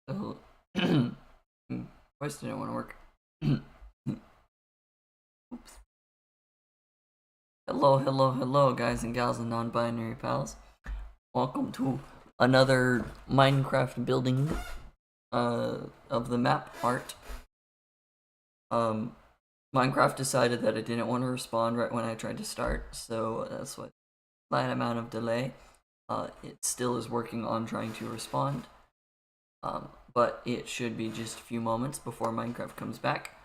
Oh, voice didn't want to work. Oops. Hello, guys and gals and non-binary pals. Welcome to another Minecraft building of the map art. Minecraft decided that it didn't want to respond right when I tried to start, so that's what slight amount of delay. It still is working on trying to respond. But it should be just a few moments before Minecraft comes back.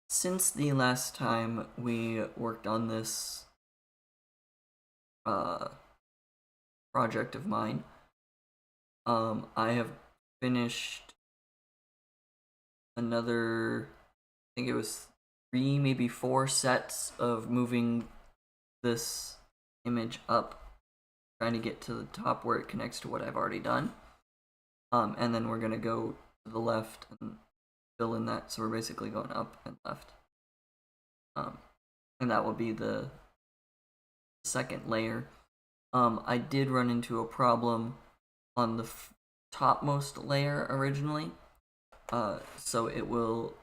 Since the last time we worked on this project of mine, I have finished another, I think it was 3, maybe 4 sets of moving this image up, trying to get to the top where it connects to what I've already done. And then we're gonna go to the left and fill in that, so we're basically going up and left. And that will be the second layer. I did run into a problem on the topmost layer originally, so it will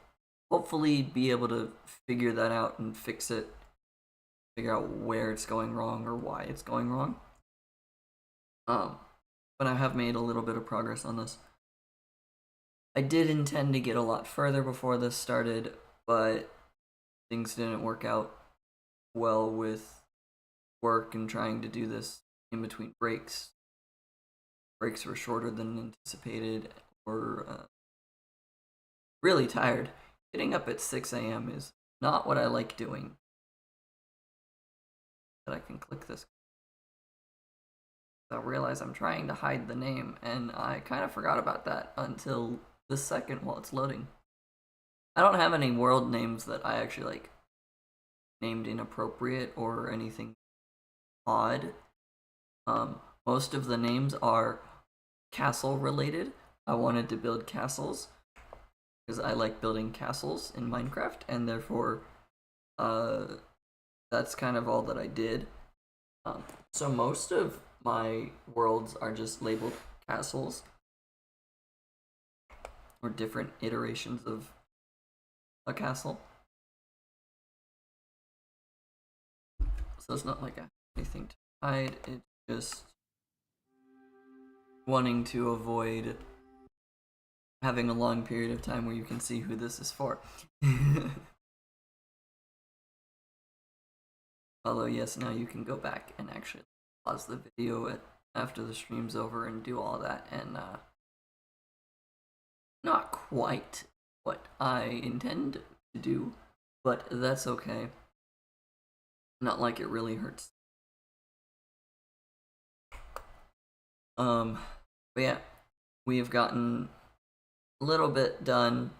hopefully be able to figure that out and fix it, figure out where it's going wrong or why it's going wrong. But I have made a little bit of progress on this. I did intend to get a lot further before this started, but things didn't work out well with work and trying to do this in between breaks. Breaks were shorter than anticipated, or really tired. Getting up at 6 a.m. is not what I like doing. But I can click this. I realize I'm trying to hide the name, and I kind of forgot about that until the second while it's loading. I don't have any world names that I actually named inappropriate or anything odd. Most of the names are castle related. I wanted to build castles because I like building castles in Minecraft, and therefore that's kind of all that I did. So most of my worlds are just labeled castles, or different iterations of a castle. So it's not like I have anything to hide, it's just wanting to avoid having a long period of time where you can see who this is for. Although yes, now you can go back and actually pause the video after the stream's over and do all that, and not quite what I intend to do, but that's okay. Not like it really hurts. But yeah, we have gotten a little bit done.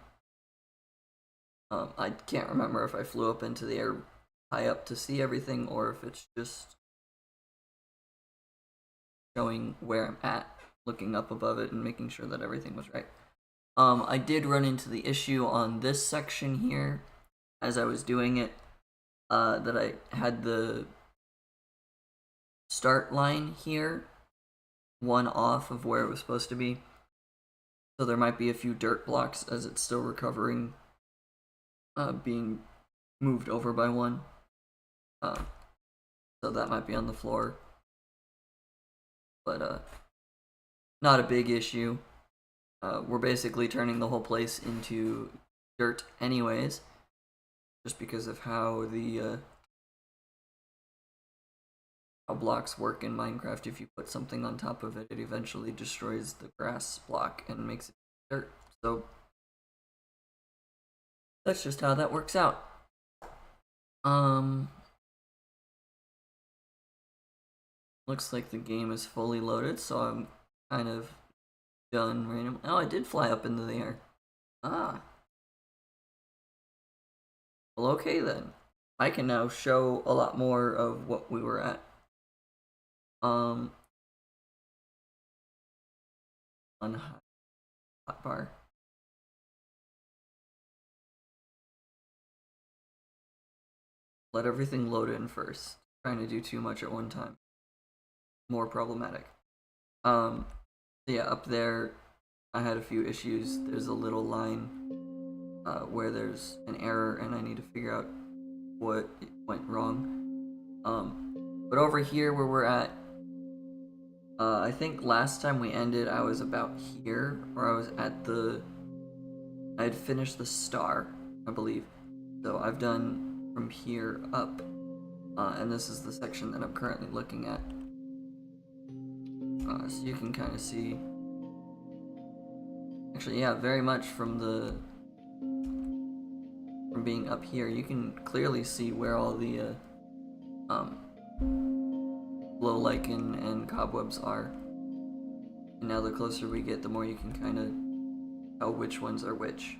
I can't remember if I flew up into the air high up to see everything, or if it's just showing where I'm at, looking up above it and making sure that everything was right. I did run into the issue on this section here as I was doing it, that I had the start line here one off of where it was supposed to be. So there might be a few dirt blocks as it's still recovering, being moved over by one. So that might be on the floor. But not a big issue. We're basically turning the whole place into dirt anyways, just because of how the how blocks work in Minecraft. If you put something on top of it, it eventually destroys the grass block and makes it dirt. So that's just how that works out. Looks like the game is fully loaded, so I'm kind of done randomly. Oh, I did fly up into the air. Ah. Well, okay then. I can now show a lot more of what we were at. On hotbar. Let everything load in first. Trying to do too much at one time. More problematic. yeah, up there I had a few issues. There's a little line where there's an error and I need to figure out what went wrong. But over here where we're at, I think last time we ended I was about here, or I was at I had finished the star, I believe. So I've done from here up, and this is the section that I'm currently looking at. So you can kind of see, actually, yeah, very much from being up here, you can clearly see where all the low lichen and cobwebs are. And now the closer we get, the more you can kind of tell which ones are which.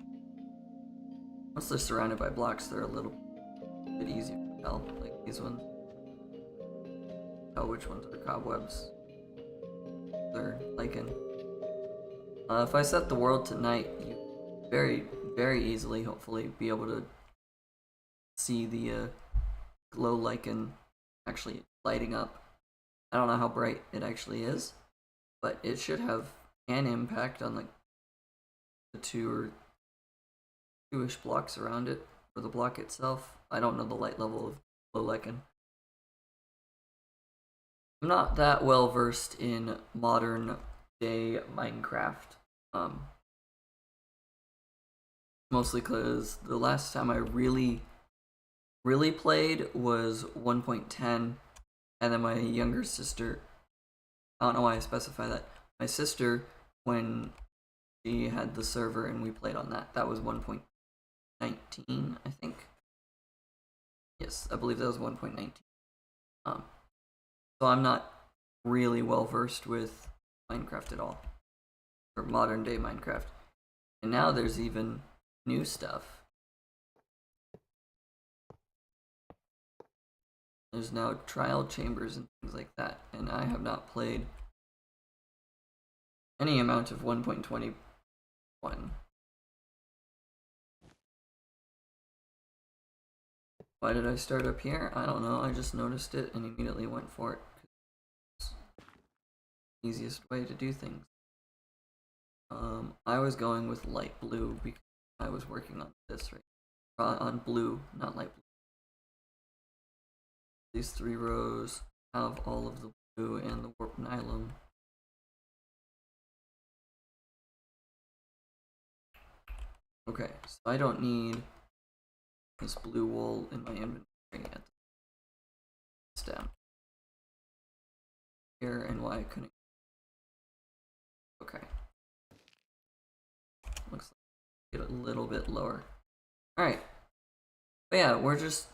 Once they're surrounded by blocks, they're a little bit easier to tell. Like these ones, tell which ones are cobwebs. They're lichen. If I set the world to night, you very, very easily, hopefully, be able to see the glow lichen actually lighting up. I don't know how bright it actually is, but it should have an impact on like the 2-ish blocks around it, or the block itself. I don't know the light level of glow lichen. I'm not that well versed in modern day Minecraft. Mostly because the last time I really played was 1.10, and then my younger sister, I don't know why I specify that, my sister, when she had the server and we played on that was 1.19, I think. Yes, I believe that was 1.19. So I'm not really well versed with Minecraft at all, or modern day Minecraft. And now there's even new stuff. There's now trial chambers and things like that, and I have not played any amount of 1.21. Why did I start up here? I don't know, I just noticed it and immediately went for it. It's the easiest way to do things. I was going with light blue because I was working on this right on blue, not light blue. These 3 rows have all of the blue and the warp nylon. Okay, so I don't need this blue wool in my inventory at the stem. Here and why I couldn't. Okay. Looks like get a little bit lower. Alright. But yeah, we're just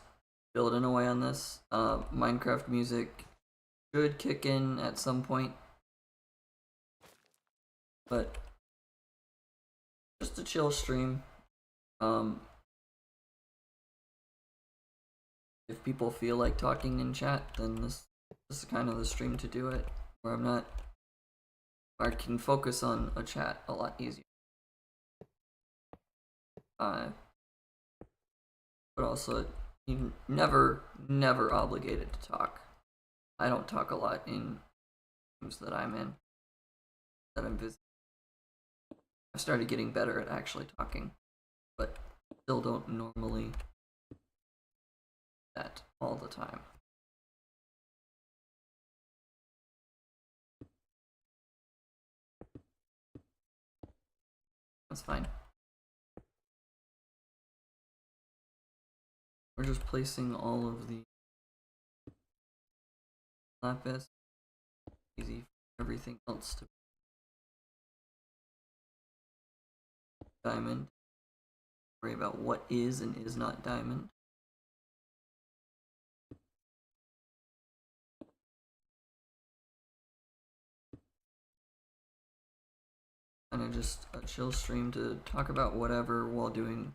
building away on this. Minecraft music should kick in at some point. But just a chill stream. If people feel like talking in chat, then this is kind of the stream to do it, where I can focus on a chat a lot easier. But also, you're never obligated to talk. I don't talk a lot in games that I'm in, that I'm visiting. I've started getting better at actually talking, but still don't normally do that all the time. That's fine. We're just placing all of the lapis. Easy for everything else to diamond. Worry about what is and is not diamond. Kind of just a chill stream to talk about whatever while doing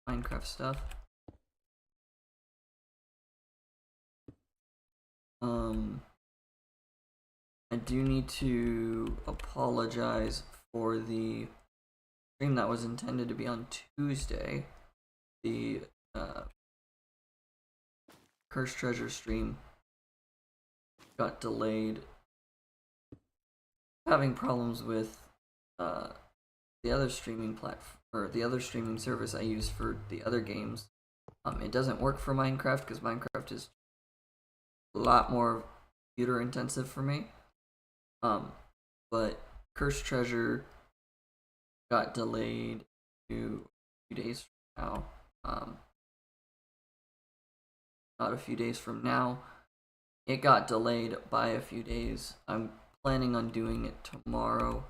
Minecraft stuff. I do need to apologize for the stream that was intended to be on Tuesday. The Cursed Treasure stream got delayed having problems with the other streaming platform or the other streaming service I use for the other games. It doesn't work for Minecraft because Minecraft is a lot more computer intensive for me. But Cursed Treasure got delayed to a few days from now. Not a few days from now. It got delayed by a few days. I'm planning on doing it tomorrow.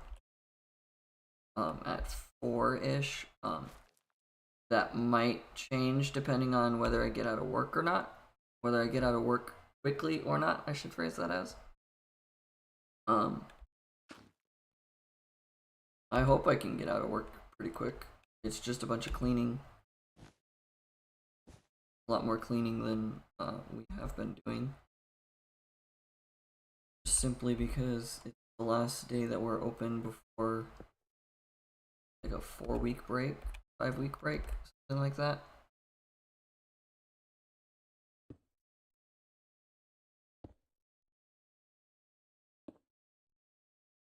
At 4-ish. That might change depending on whether I get out of work or not. Whether I get out of work quickly or not, I should phrase that as. I hope I can get out of work pretty quick. It's just a bunch of cleaning. A lot more cleaning than we have been doing. Just simply because it's the last day that we're open before like a 4-week break, 5-week break, something like that.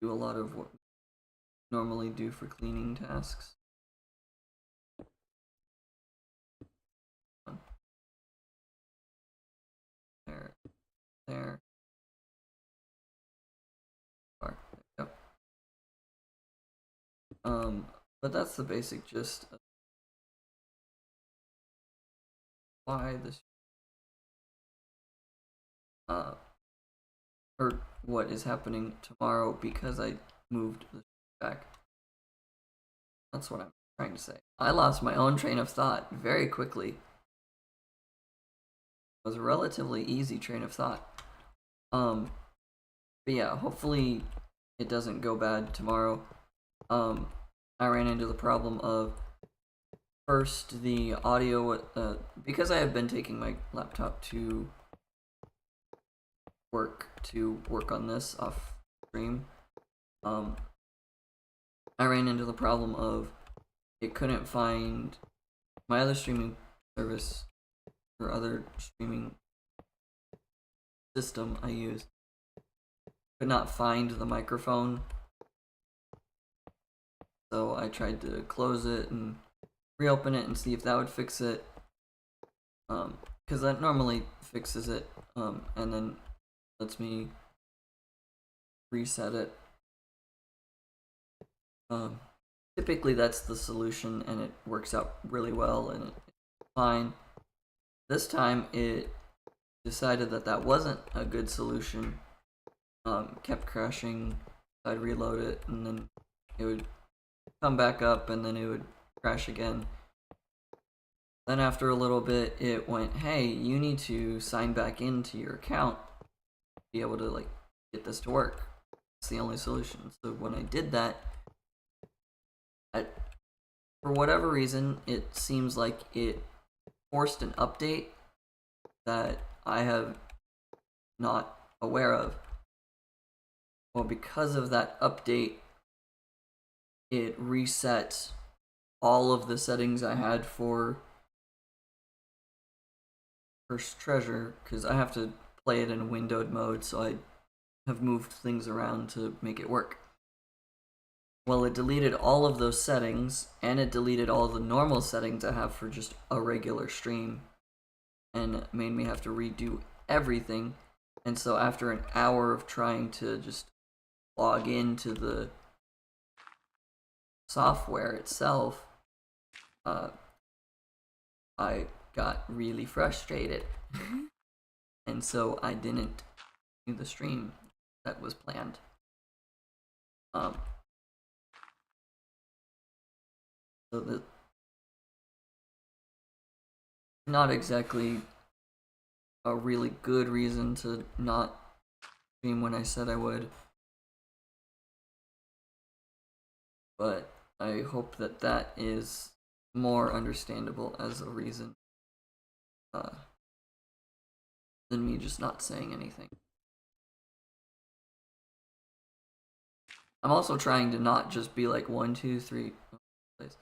Do a lot of what we normally do for cleaning tasks. There. Yep. But that's the basic gist of why this or what is happening tomorrow because I moved the back. That's what I'm trying to say. I lost my own train of thought very quickly. It was a relatively easy train of thought. But yeah, hopefully it doesn't go bad tomorrow. I ran into the problem of first the audio, because I have been taking my laptop to work on this off stream. I ran into the problem of it couldn't find my other streaming service or other streaming system I use could not find the microphone. So I tried to close it and reopen it and see if that would fix it. Because that normally fixes it, and then lets me reset it. Typically that's the solution and it works out really well and it's fine. This time it decided that that wasn't a good solution. Kept crashing. I'd reload it and then it would come back up and then it would crash again. Then after a little bit it went, hey, you need to sign back into your account to be able to like get this to work. It's the only solution. So when I did that, for whatever reason, it seems like it forced an update that I have not aware of. Well, because of that update, it reset all of the settings I had for Cursed Treasure, because I have to play it in windowed mode, so I have moved things around to make it work. Well, it deleted all of those settings, and it deleted all the normal settings I have for just a regular stream, and made me have to redo everything. And so after an hour of trying to just log into the software itself, I got really frustrated. And so I didn't do the stream that was planned. So that not exactly a really good reason to not stream when I said I would. But I hope that that is more understandable as a reason than me just not saying anything. I'm also trying to not just be like 1, 2, 3 place.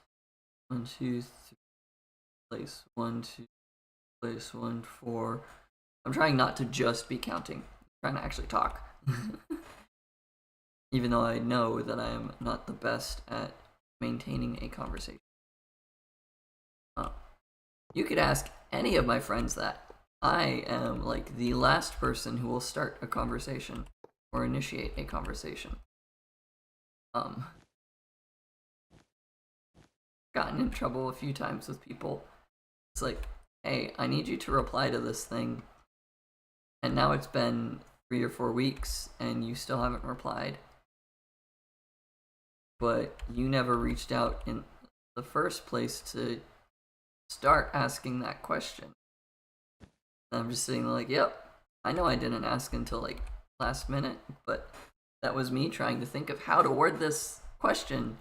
1, 2, 3 place. 1, 2 place. 1, 4. I'm trying not to just be counting. I'm trying to actually talk. even though I know that I am not the best at maintaining a conversation. You could ask any of my friends that. I am like the last person who will start a conversation or initiate a conversation. Gotten in trouble a few times with people. It's like, hey, I need you to reply to this thing, and now it's been 3 or 4 weeks and you still haven't replied. But you never reached out in the first place to start asking that question. And I'm just sitting there like, yep, I know I didn't ask until like last minute, but that was me trying to think of how to word this question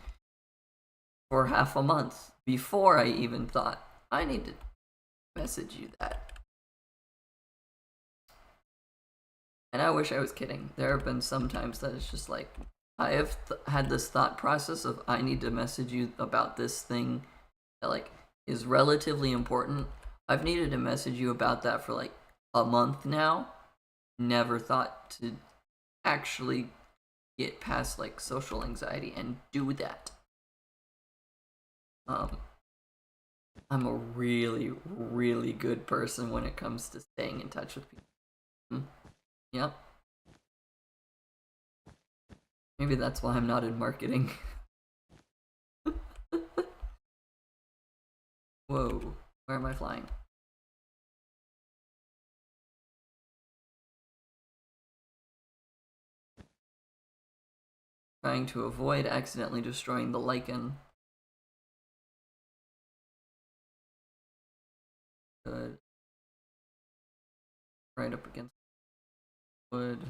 for half a month before I even thought I need to message you that. And I wish I was kidding. There have been some times that it's just like, I have had this thought process of I need to message you about this thing that like is relatively important. I've needed to message you about that for like a month now. Never thought to actually get past like social anxiety and do that. I'm a really, really good person when it comes to staying in touch with people. Yep. Maybe that's why I'm not in marketing. Whoa, where am I flying? Trying to avoid accidentally destroying the lichen. Good. Right up against wood.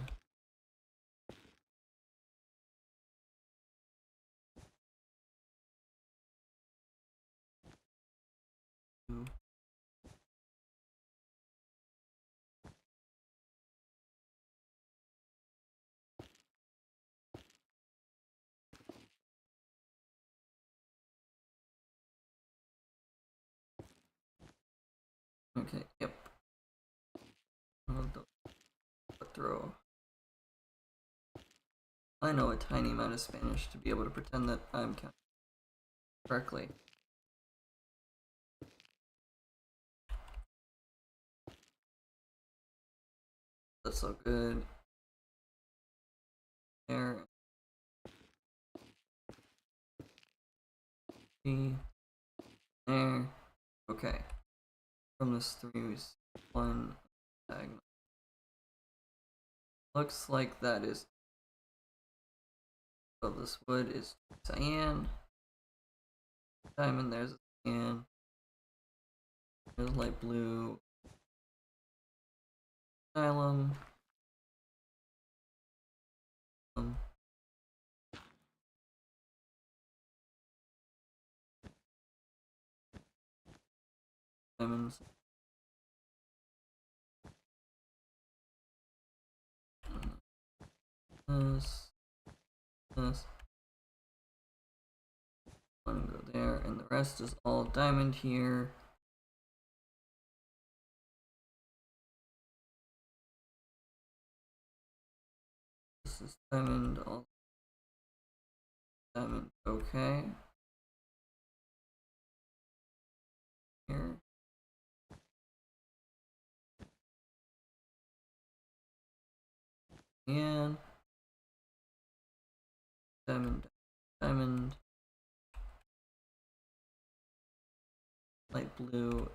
Okay, yep. Throw. I know a tiny amount of Spanish to be able to pretend that I'm counting correctly. That's so good. There. There. Okay. From this 3-1 diagonal. Looks like that is. So this wood is cyan. Diamond, there's a cyan. There's light blue. Asylum. Diamonds. This. One go there, and the rest is all diamond here. This is diamond, all diamond, okay. Here. And diamond, diamond, light blue,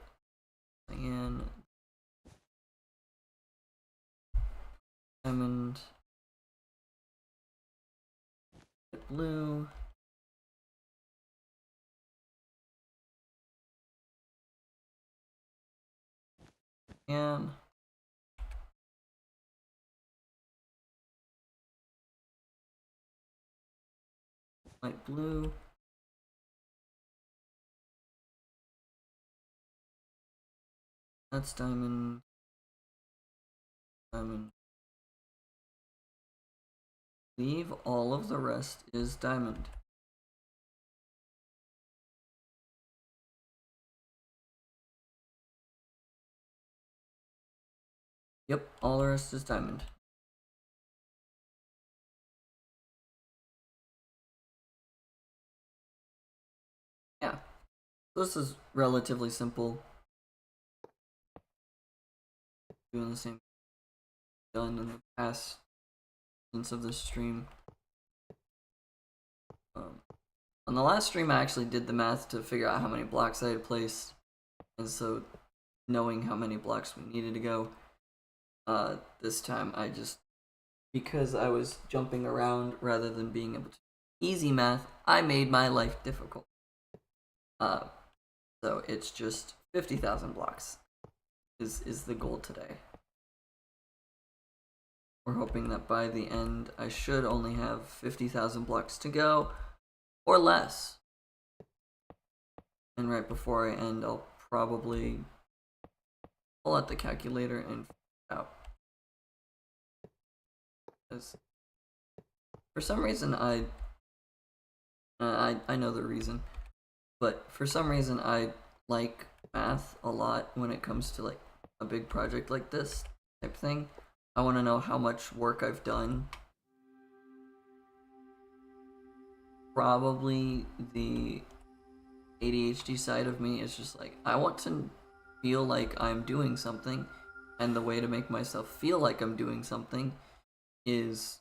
cyan, diamond, light blue, and light blue. That's diamond, diamond. Leave all of the rest is diamond. Yep, all the rest is diamond. This is relatively simple. Doing the same done in the past instance of this stream. On the last stream, I actually did the math to figure out how many blocks I had placed, and so knowing how many blocks we needed to go, this time I just, because I was jumping around rather than being able to easy math, I made my life difficult. So it's just 50,000 blocks is the goal today. We're hoping that by the end I should only have 50,000 blocks to go, or less. And right before I end, I'll probably pull out the calculator and figure it out. Because for some reason I know the reason, but for some reason I like math a lot when it comes to like a big project like this type thing. I want to know how much work I've done. Probably the ADHD side of me is just like, I want to feel like I'm doing something, and the way to make myself feel like I'm doing something is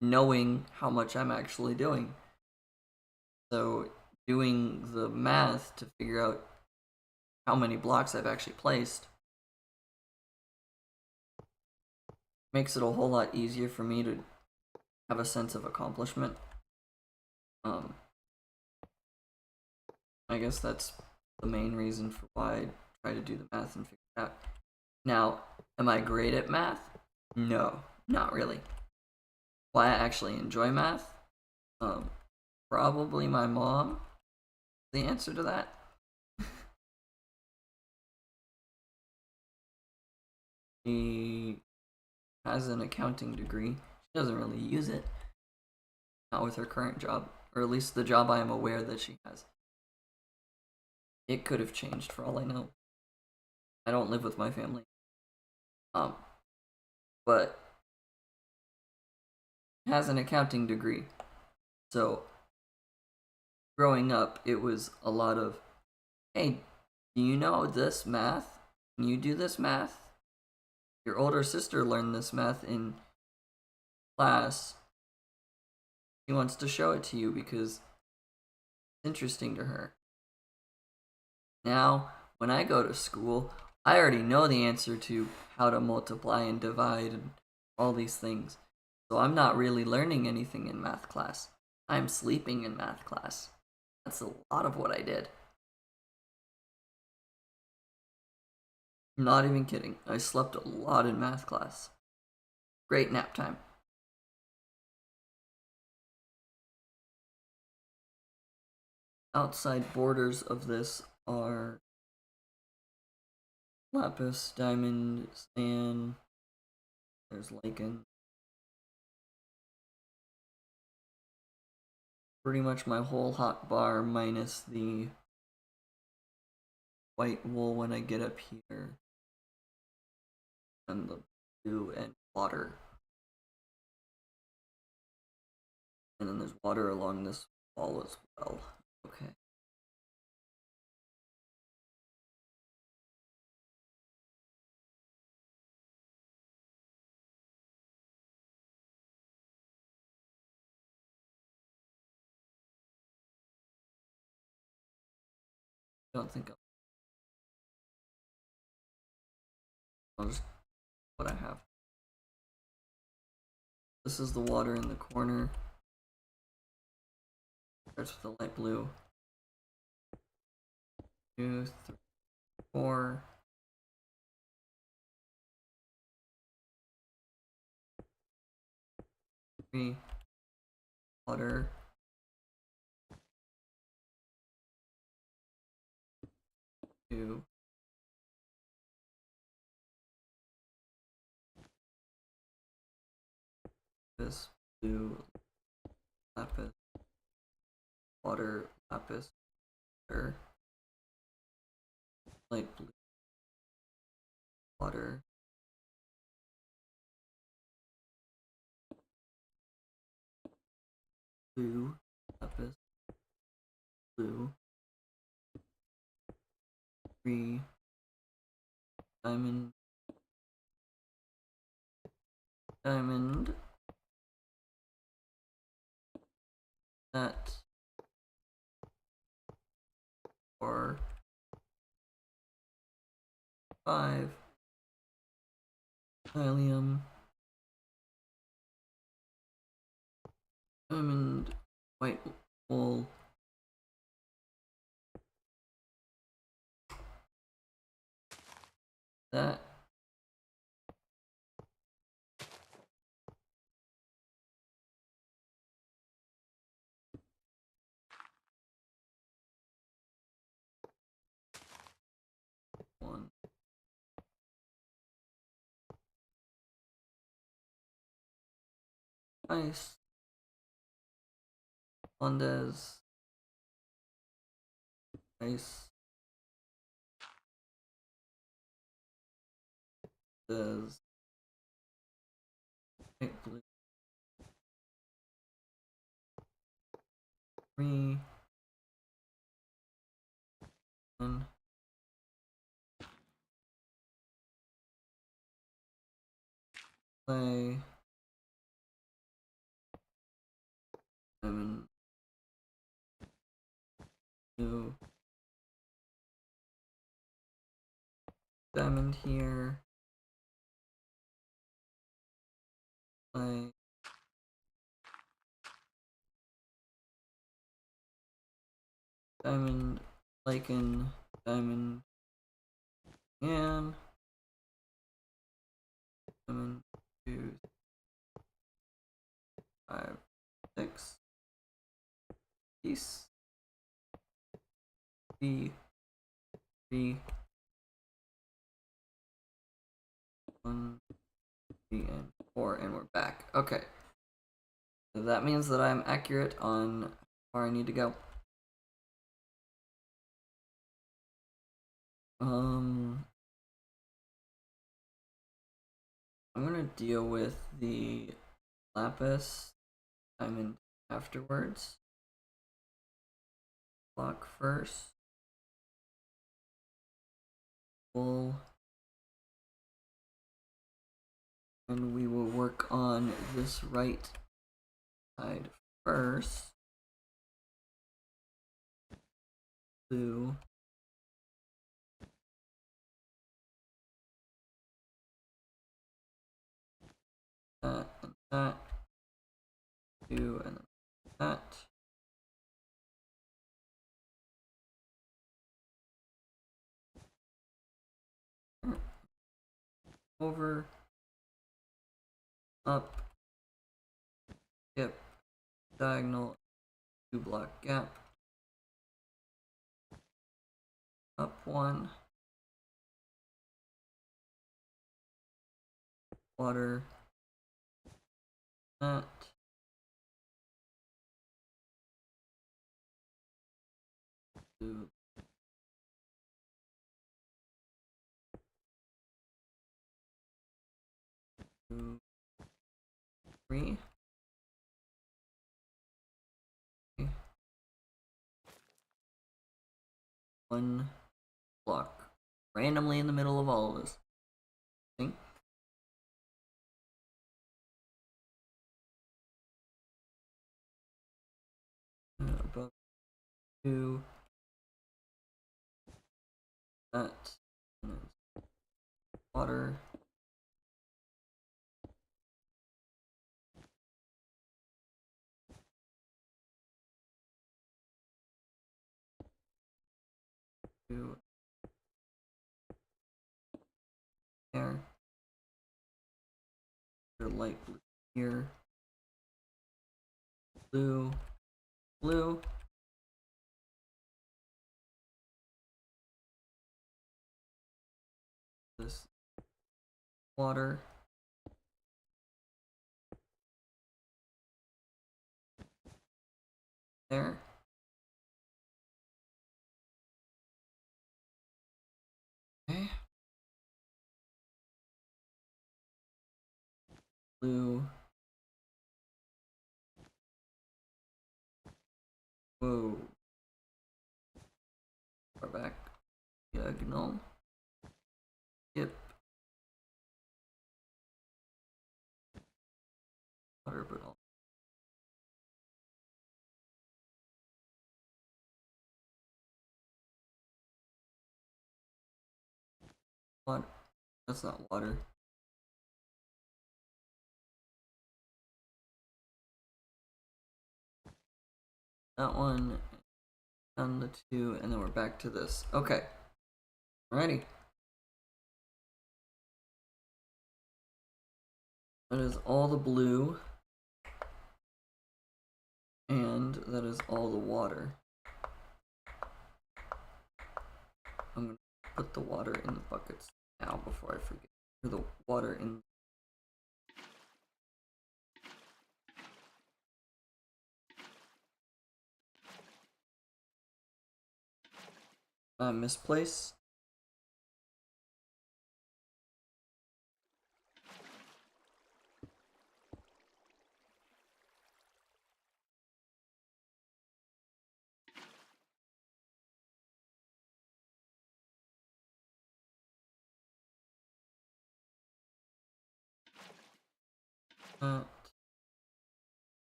knowing how much I'm actually doing. So doing the math to figure out how many blocks I've actually placed makes it a whole lot easier for me to have a sense of accomplishment. I guess that's the main reason for why I try to do the math and figure it out. Now, am I great at math? No, not really. Why I actually enjoy math? Probably my mom. The answer to that. She has an accounting degree. She doesn't really use it. Not with her current job, or at least the job I am aware that she has. It could have changed for all I know. I don't live with my family. But has an accounting degree. So growing up, it was a lot of, hey, do you know this math? Can you do this math? Your older sister learned this math in class. She wants to show it to you because it's interesting to her. Now, when I go to school, I already know the answer to how to multiply and divide and all these things. So I'm not really learning anything in math class. I'm sleeping in math class. That's a lot of what I did. I'm not even kidding. I slept a lot in math class. Great nap time. Outside borders of this are lapis, diamond, sand. There's lichen. Pretty much my whole hot bar minus the white wool when I get up here. And the blue and water. And then there's water along this wall as well. Okay. I don't think I'll just what I have. This is the water in the corner. Starts with the light blue. 2, 3, 4. Water. 2. This blue lapis. Water lapis. Water. Light blue. Water. Blue lapis. Blue. 3 diamond, diamond, that, or 5 allium, diamond, white wool, that, one, ice, Mondes, ice, does, white blue, 3, 1, play, diamond, blue, diamond here, play, diamond, lichen, diamond, and diamond, 2, 5, 6, piece, B, 3, 1, 3, and 4, and we're back. Okay. So that means that I'm accurate on how far I need to go. I'm gonna deal with the lapis diamond afterwards. Block first. Wool. And we will work on this right side first. Blue. That and that. 2 and that. Over. Up. Skip. Diagonal. 2 block gap. Up 1. Water. That. 2. 2. 3. 1 block randomly in the middle of all of this. See? Above 2. That. Water. Two. There. Light blue here. Blue. Blue. This water. There. Okay. Blue. Whoa. Far back. Yeah. diagonal. Skip. Water, but all. Water. That's not water. That one, down the 2, and then we're back to this. Okay. Alrighty. That is all the blue. And that is all the water. I'm gonna put the water in the buckets now before I forget. Or the water in. Misplace.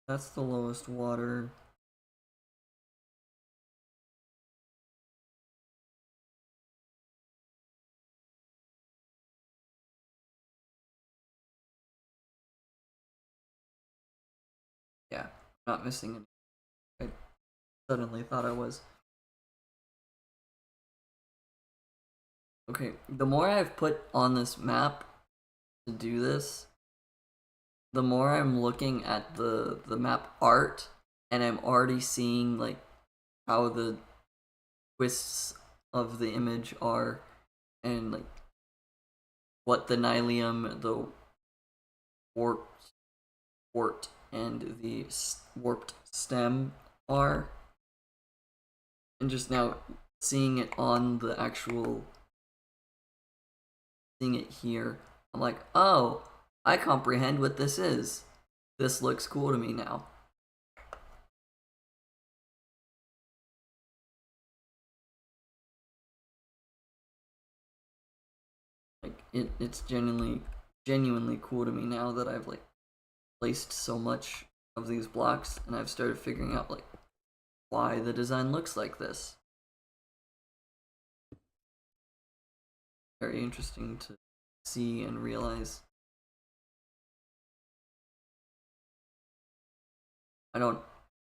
That's the lowest water. Yeah, not missing any. I suddenly thought I was. Okay, the more I've put on this map to do this, the more I'm looking at the map art, and I'm already seeing like how the twists of the image are, and like what the nylium, the wart, and the warped stem are, and just now seeing it on the actual, seeing it here, I'm like, oh, I comprehend what this is. This looks cool to me now. Like it's genuinely cool to me now that I've like placed so much of these blocks, and I've started figuring out like why the design looks like this. Very interesting to see and realize. I don't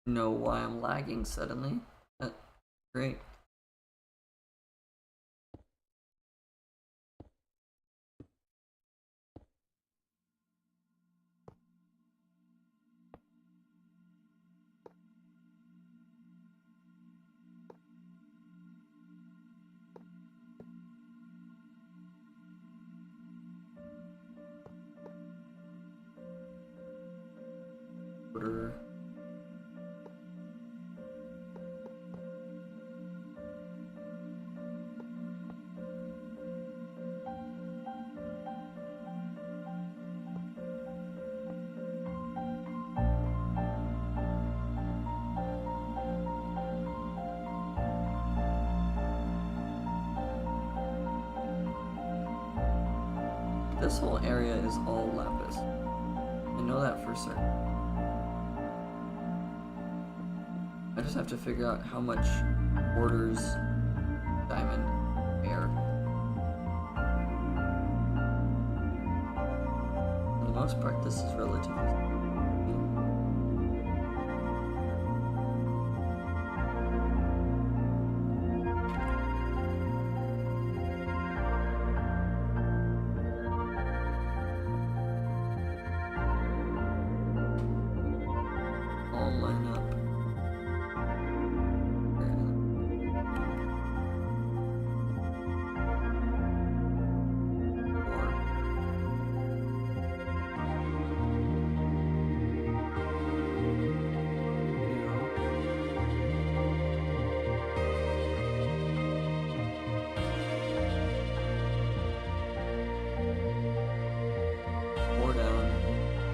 know why I'm lagging suddenly. That's great. Order. This whole area is all lapis. I know that for certain. I just have to figure out how much orders diamond air. For the most part, this is relatively.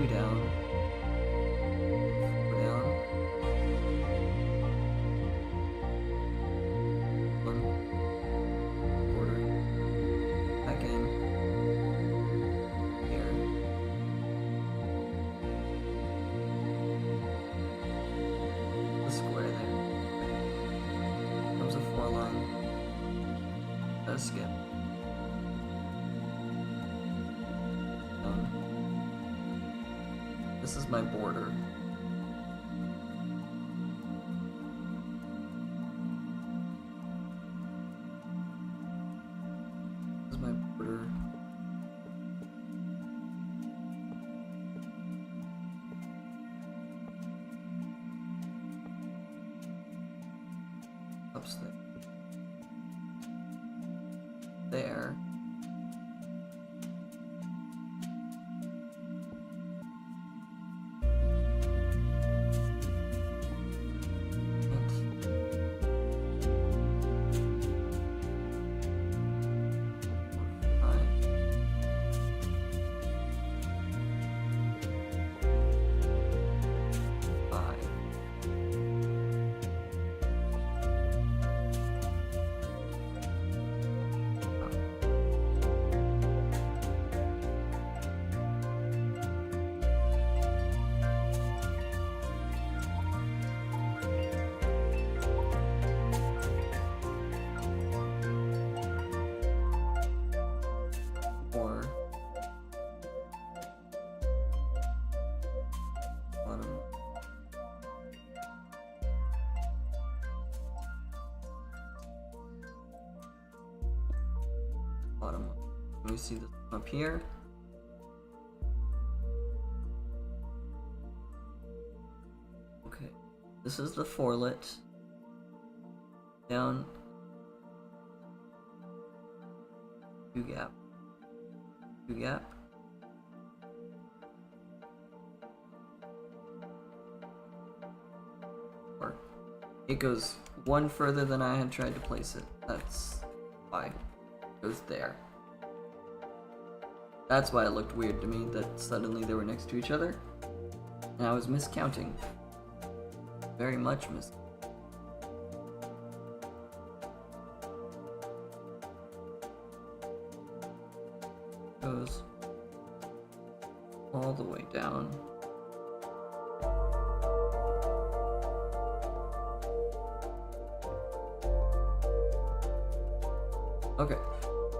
2 down, 4 down, 1 border, back in, here, the square there, comes a 4 line, a skip. This is my border. This is my border. Upstairs. There. Or bottom. Bottom. Let me see this up here. Okay, this is the forelet. Down. 2 gap. 2 gap. Or it goes 1 further than I had tried to place it. That's why. It goes there. That's why it looked weird to me that suddenly they were next to each other. And I was miscounting. Very much miscounting. Goes all the way down. Okay,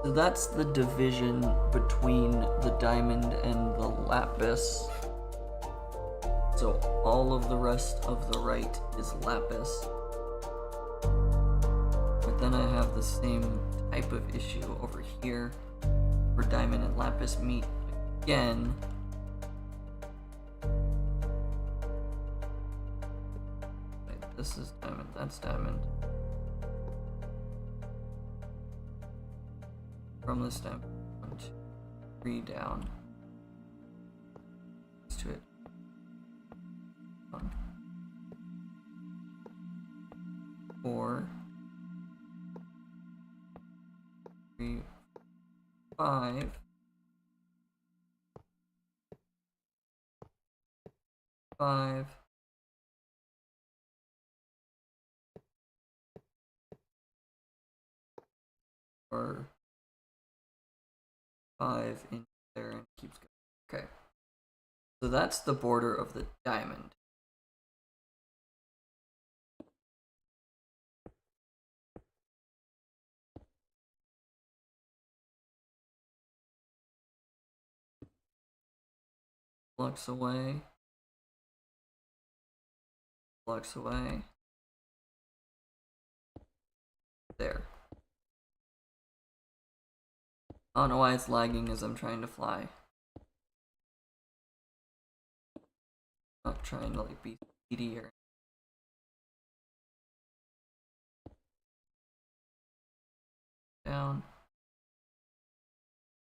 so that's the division between the diamond and the lapis. So all of the rest of the right is lapis. But then I have the same type of issue over here, where diamond and lapis meet again. Wait, this is diamond, that's diamond. From this diamond, 1, 2, 3 down. Let's do it. 1, 4, 3, 5. 5. Or 5 in there and keeps going. Okay. So that's the border of the diamond. Flux away. Flux away. There. I don't know why it's lagging as I'm trying to fly. Not trying to like be speedy or down.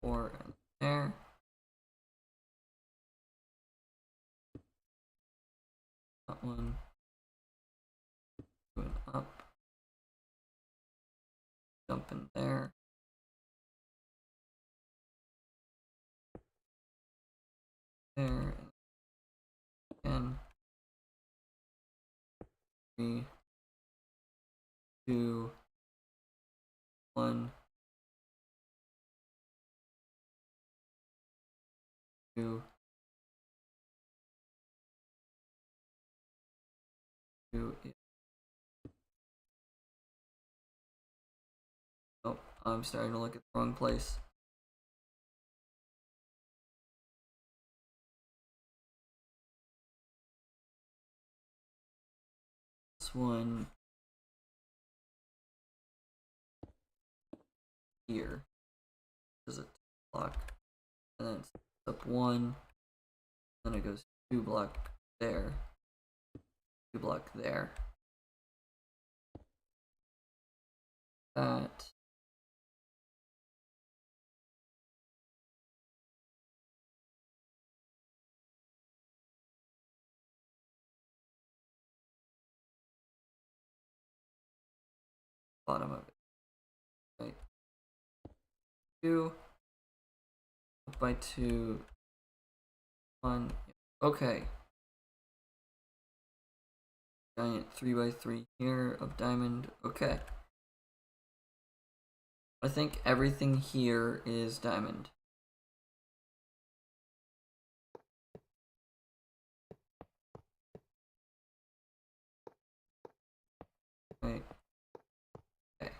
4 and there. That one. Going up. Jump in there. There. again. 3, 2, 1, 2, 2. Oh, I'm starting to look at the wrong place. This one here is a block, and then it's up 1, then it goes 2 block there, 2 block there. That. Bottom of it. Right. 2 up by 2, 1. Okay. Giant 3x3 here of diamond. Okay. I think everything here is diamond. Right. Okay.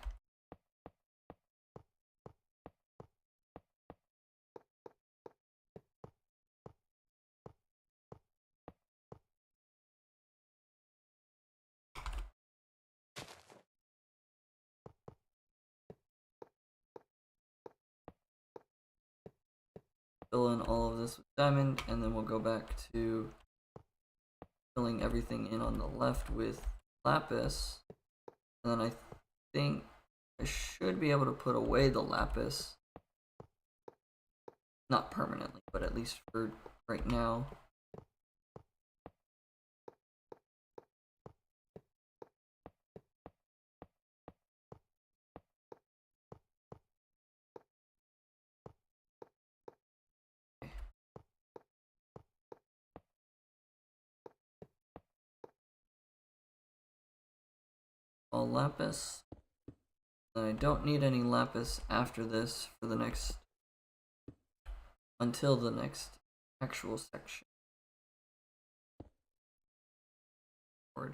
Fill in all of this with diamond, and then we'll go back to filling everything in on the left with lapis. And then I think I should be able to put away the lapis. Not permanently, but at least for right now. All lapis. And I don't need any lapis after this for the next, until the next actual section. Word.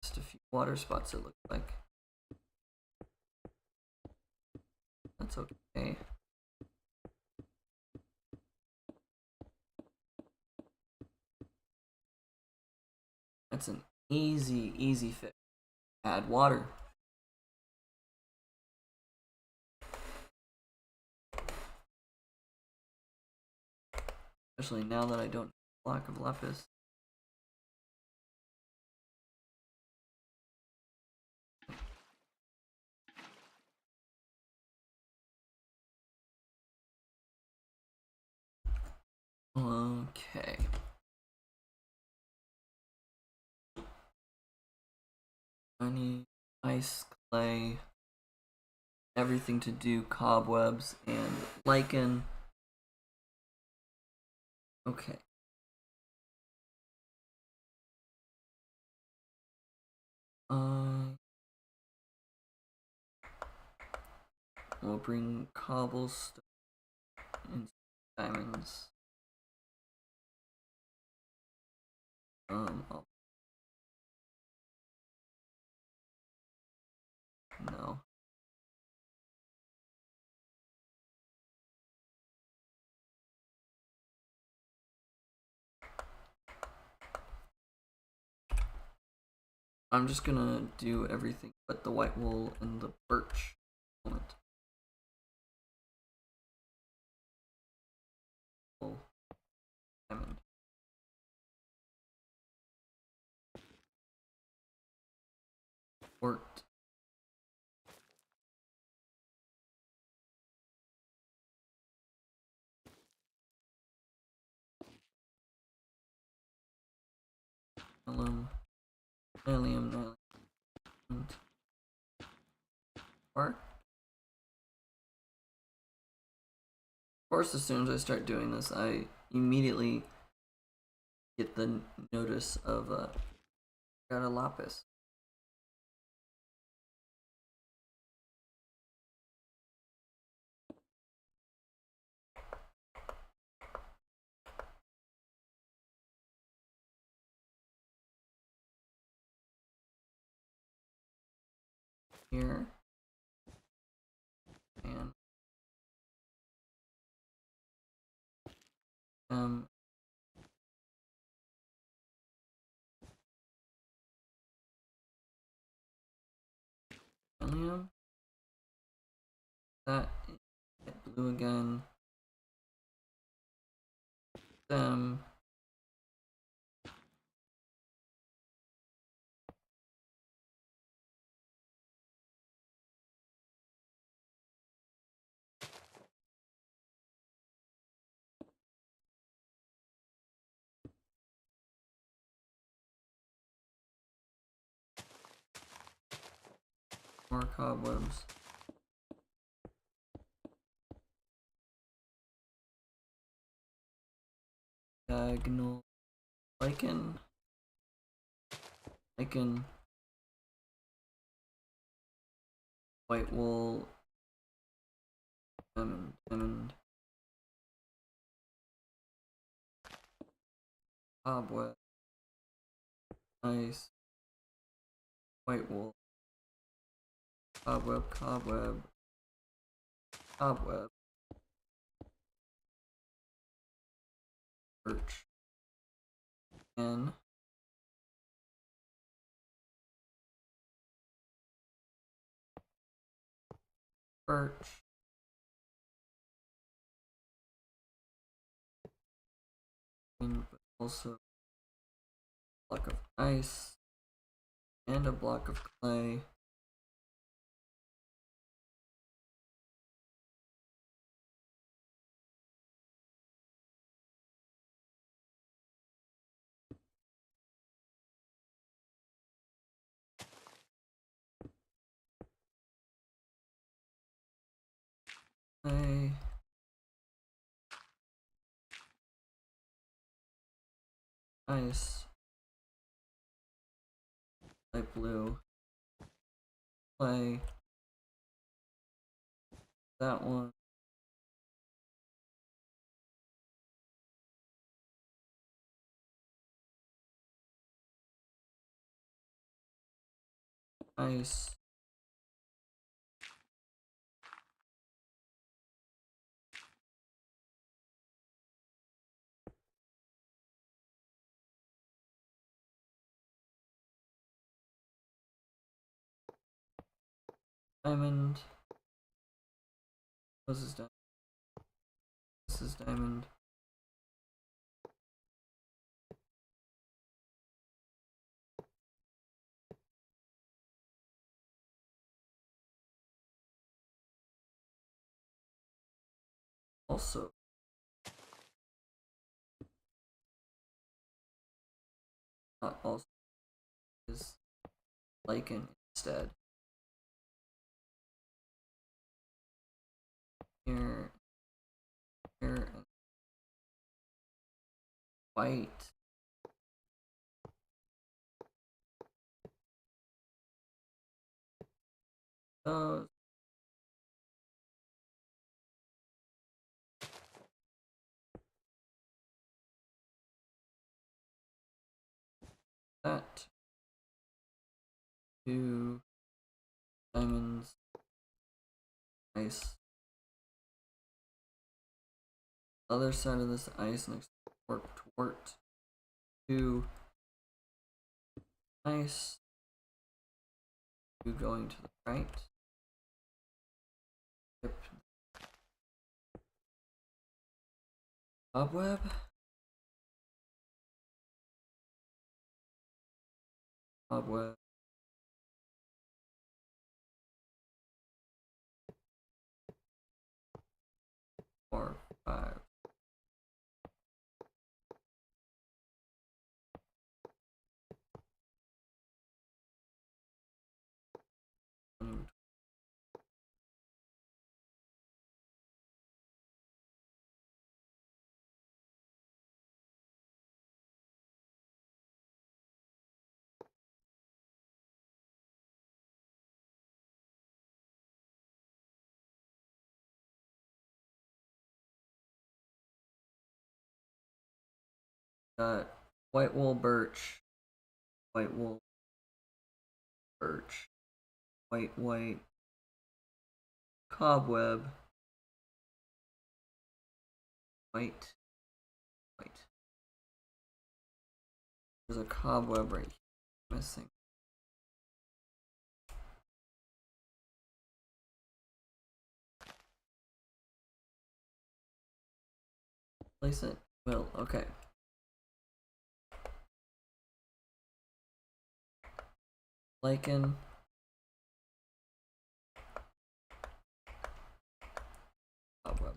Just a few water spots, it looks like. That's okay. That's an easy fix. Add water. Especially now that I don't need a block of lapis. Okay. I need ice, clay, everything to do cobwebs and lichen. Okay. We'll bring cobblestone and diamonds. No. I'm just gonna do everything but the white wool and the birch. Diamond. Worked. Alum. Allium. Work. course, as soon as I start doing this, I immediately get the notice of got a lapis. Here and helium. That get blue again. Them. More cobwebs. Diagonal lichen. White wool. Diamond. Cobweb. Nice. White wool. Cobweb. Birch. And birch. But also a block of ice and a block of clay. Clay. Ice. Light blue. Clay. That one. Ice. Diamond. This is diamond. This is diamond. Also, not also, is lichen instead. Here, and white. Those. That. 2 diamonds. Ice. Other side of this ice next to Twort. 2 ice. 2 going to the right. Yep. Cobweb. Cobweb. 4, 5. Got white wool, birch, white wool, birch, white, cobweb, white. There's a cobweb right here missing. Place it. Well, okay. Lichen. Cobweb.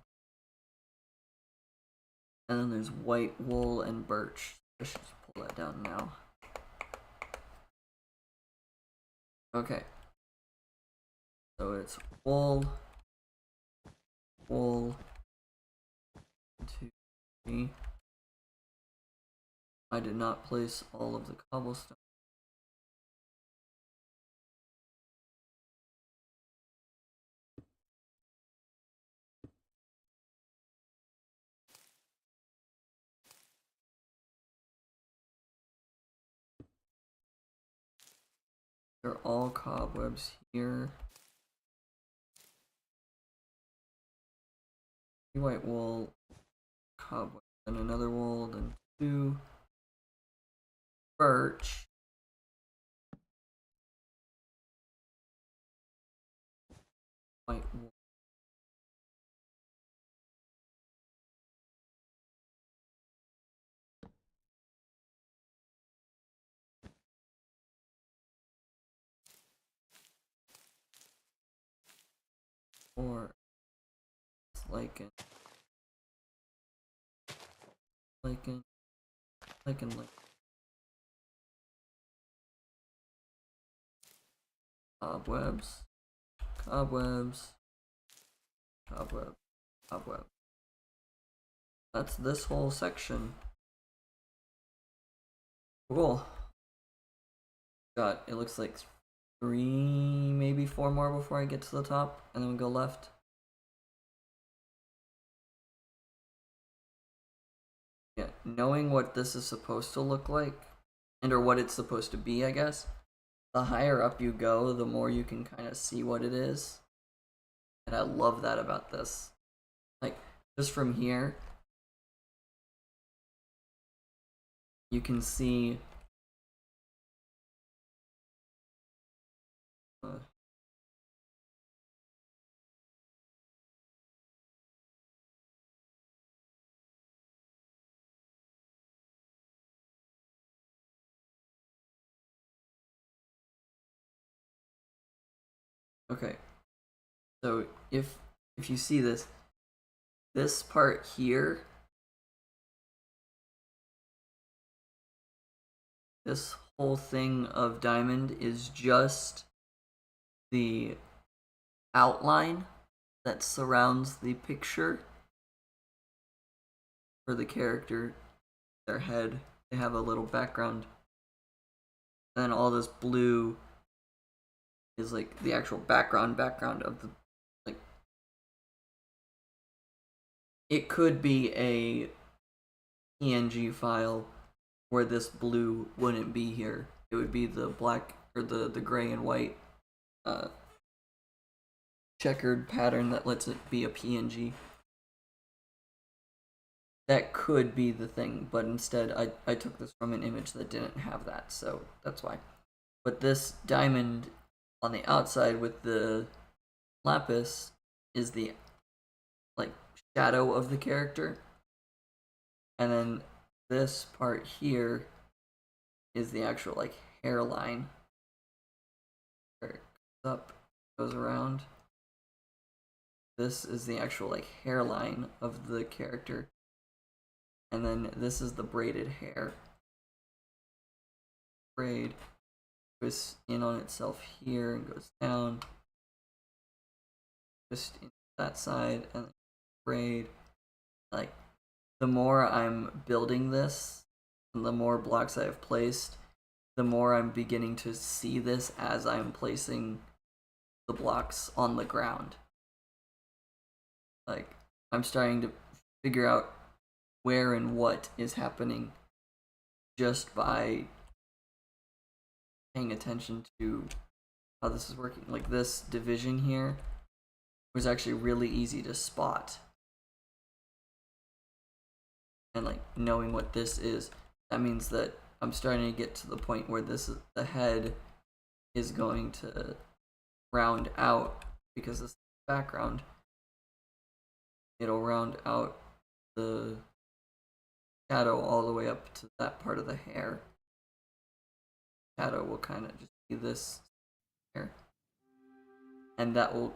And then there's white wool and birch. I should just pull that down now. Okay. So it's wool, 2, 3. I did not place all of the cobblestone. They're all cobwebs here. White wool, cobweb, then another wool, then 2. Birch. White wool. Or lichen. Cobwebs. Cobweb. That's this whole section. Cool. Got, it looks like 3, maybe 4 more before I get to the top, and then we go left. Yeah, knowing what this is supposed to look like, and or what it's supposed to be, I guess, the higher up you go, the more you can kind of see what it is. And I love that about this. Like, just from here, you can see okay. So if you see this part here, this whole thing of diamond is just the outline that surrounds the picture for the character, their head. They have a little background. And then all this blue is like the actual background of the, like, it could be a PNG file where this blue wouldn't be here. It would be the black or the gray and white checkered pattern that lets it be a PNG. That could be the thing, but instead I took this from an image that didn't have that, so that's why. But this diamond on the outside with the lapis is the like shadow of the character, and then this part here is the actual like hairline. Where it goes up, goes around. This is the actual like hairline of the character, and then this is the braided hair. Braid goes in on itself here and goes down, just in that side, and braid. Like, the more I'm building this, and the more blocks I have placed, the more I'm beginning to see this as I'm placing the blocks on the ground. Like, I'm starting to figure out where and what is happening just by paying attention to how this is working. Like this division here was actually really easy to spot. And like knowing what this is, that means that I'm starting to get to the point where the head is going to round out, because this background, it'll round out the shadow all the way up to that part of the hair. Shadow will kind of just be this here, and that will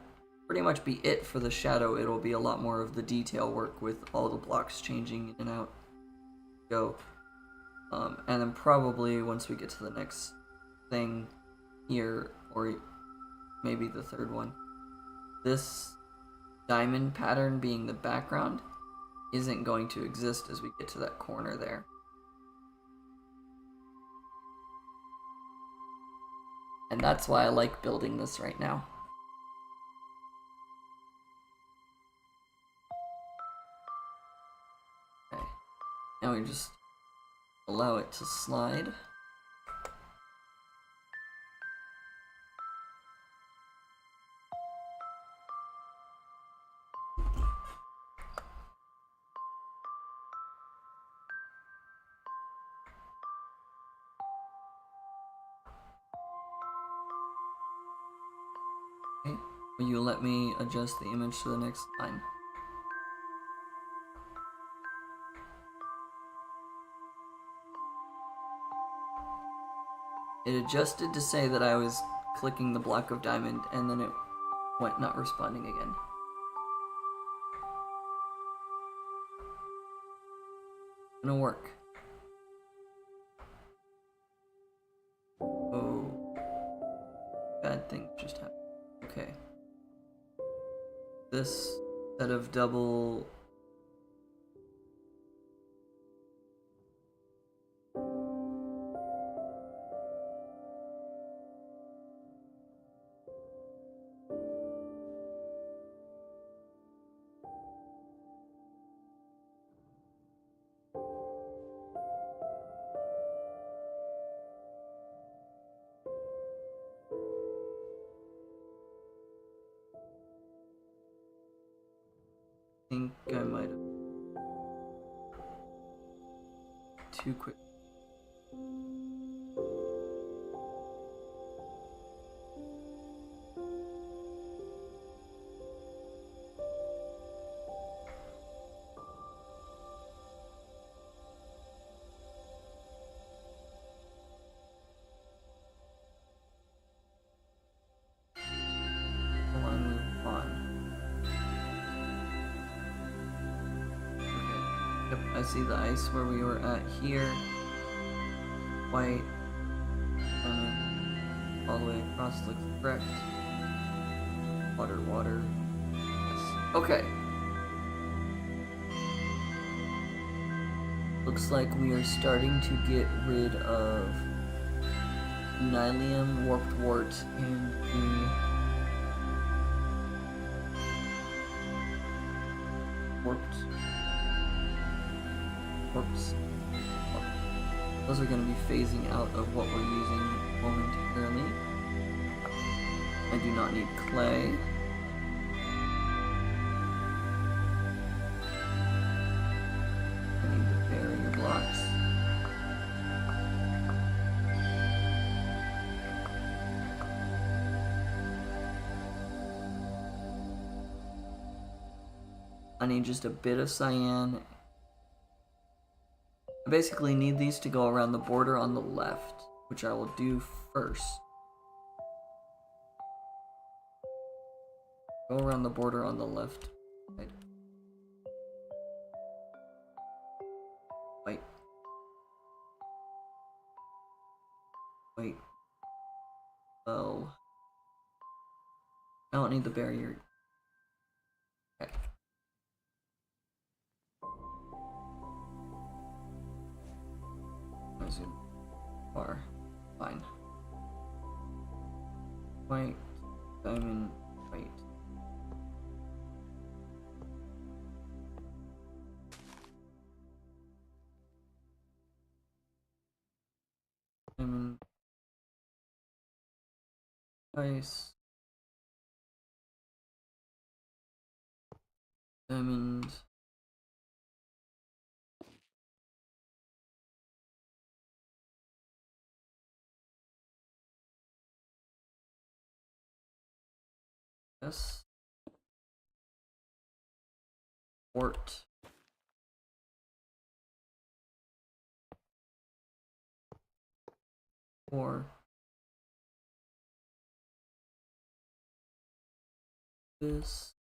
pretty much be it for the shadow. It'll be a lot more of the detail work with all the blocks changing in and out. Go. And then probably once we get to the next thing here, or maybe the third one, this diamond pattern being the background isn't going to exist as we get to that corner there. And that's why I like building this right now. Okay, now we just allow it to slide. Okay, will you let me adjust the image to the next line? It adjusted to say that I was clicking the block of diamond, and then it went not responding again. Gonna work. Oh, bad thing just happened. Okay. This set of double think I might have too quick. Hold on, move on. Okay. Yep, I see the ice where we were at here. White. All the way across looks correct. Water, water. Yes. Okay. Looks like we are starting to get rid of Nylium, Warped Wart, and the Warps. Those are going to be phasing out of what we're using momentarily. I do not need clay. I need the barrier blocks. I need just a bit of cyan. I basically need these to go around the border on the left, which I will do first. Go around the border on the left. Right. Wait. Wait. Oh. I don't need the barrier. Okay. Zoom bar. Fine. White. Diamond. White. ice, diamond, yes, port, or this,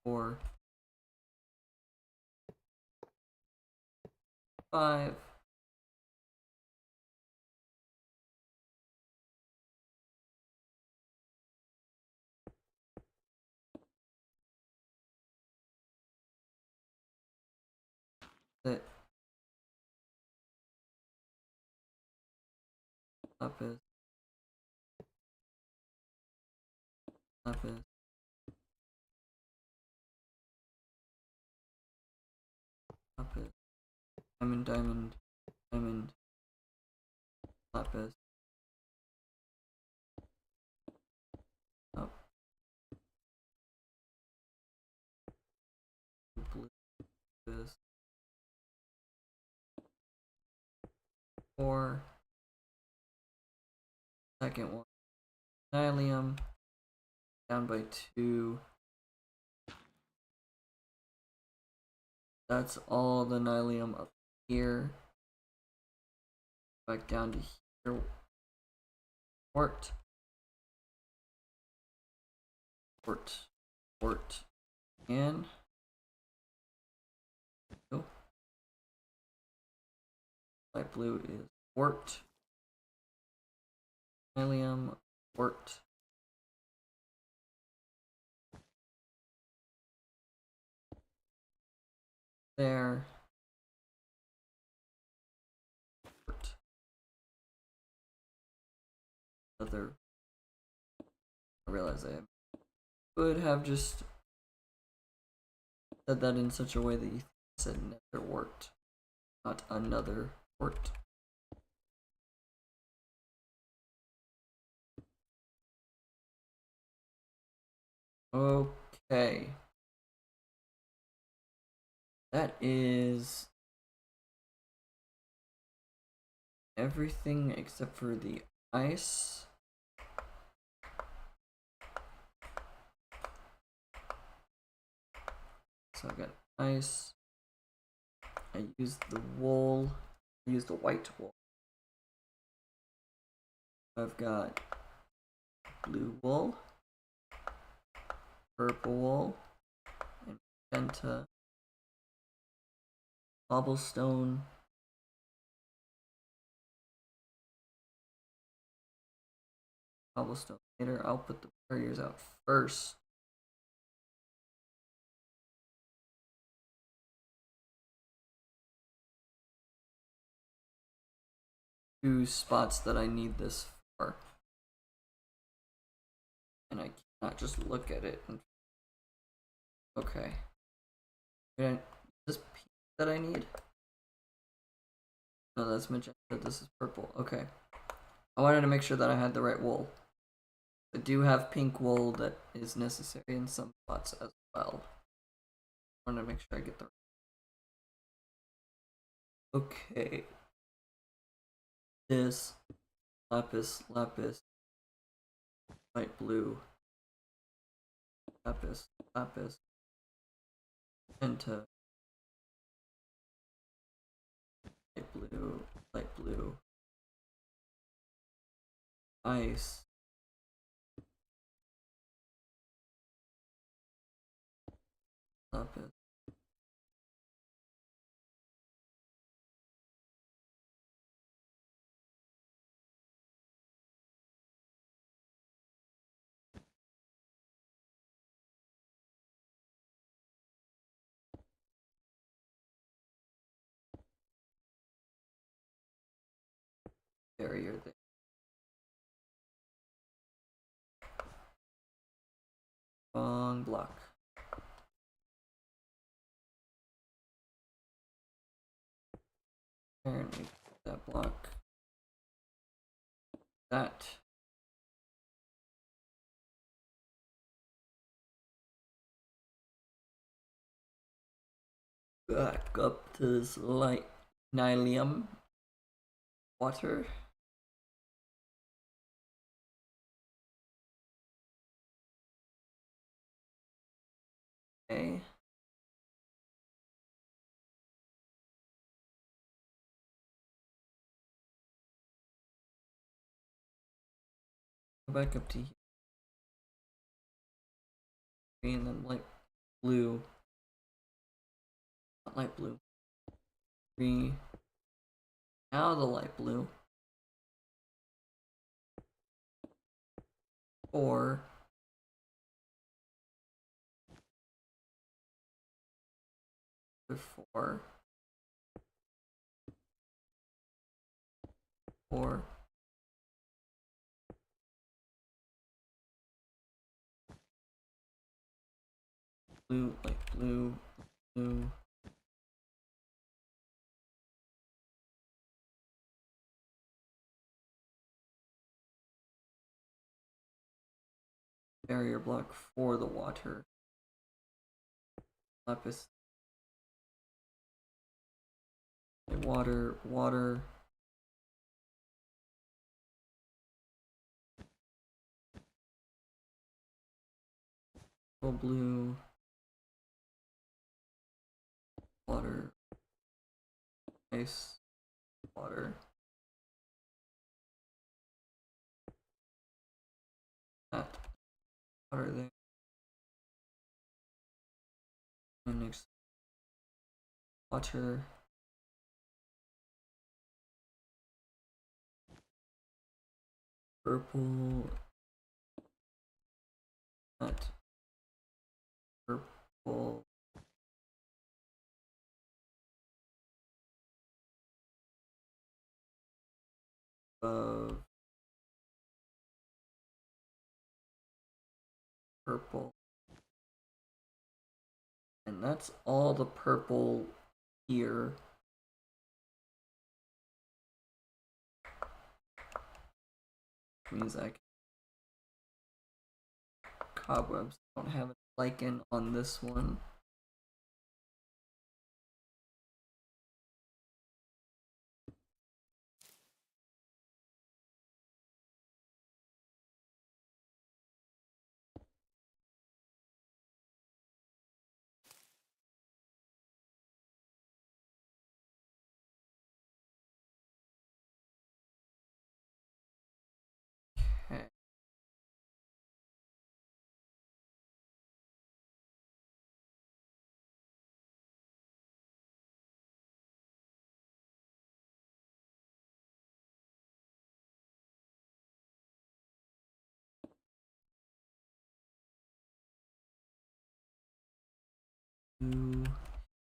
or 5, that lapis, lapis, lapis, diamond, diamond, diamond, lapis, up, blue, this, 4, second one, nylium, down by 2. That's all the nylium up here. Back down to here. Port. Port. Port. And oh, light blue is port. Nylium. Port. There. Port. Other. I realize I could have just said that in such a way that you said nether wart, not another wart. Okay. That is everything except for the ice. So I got ice. I used the wool. I used the white wool. I've got blue wool, purple wool, and magenta, cobblestone, cobblestone later. I'll put the barriers out first. Two spots that I need this for. And I cannot just look at it and okay. Is this pink that I need? No, that's magenta. This is purple. Okay. I wanted to make sure that I had the right wool. I do have pink wool that is necessary in some spots as well. I want to make sure I get the okay. This lapis, lapis, light blue, lapis, lapis, magenta, light blue, ice, lapis. Barrier there. Wrong block. Apparently that block. That. Back up to this light nylium water. Okay. Go back up to here. Green and light blue. Not light blue. Green. Now the light blue. 4. 4. 4. Blue, light blue, blue. Barrier block for the water. Lapis. Water, water. Blue. Water. Ice. Water. That. Water there. And next. Water. Purple. That. Purple. Purple. And that's all the purple here. Means I can cobwebs. Don't have a lichen on this one. Okay.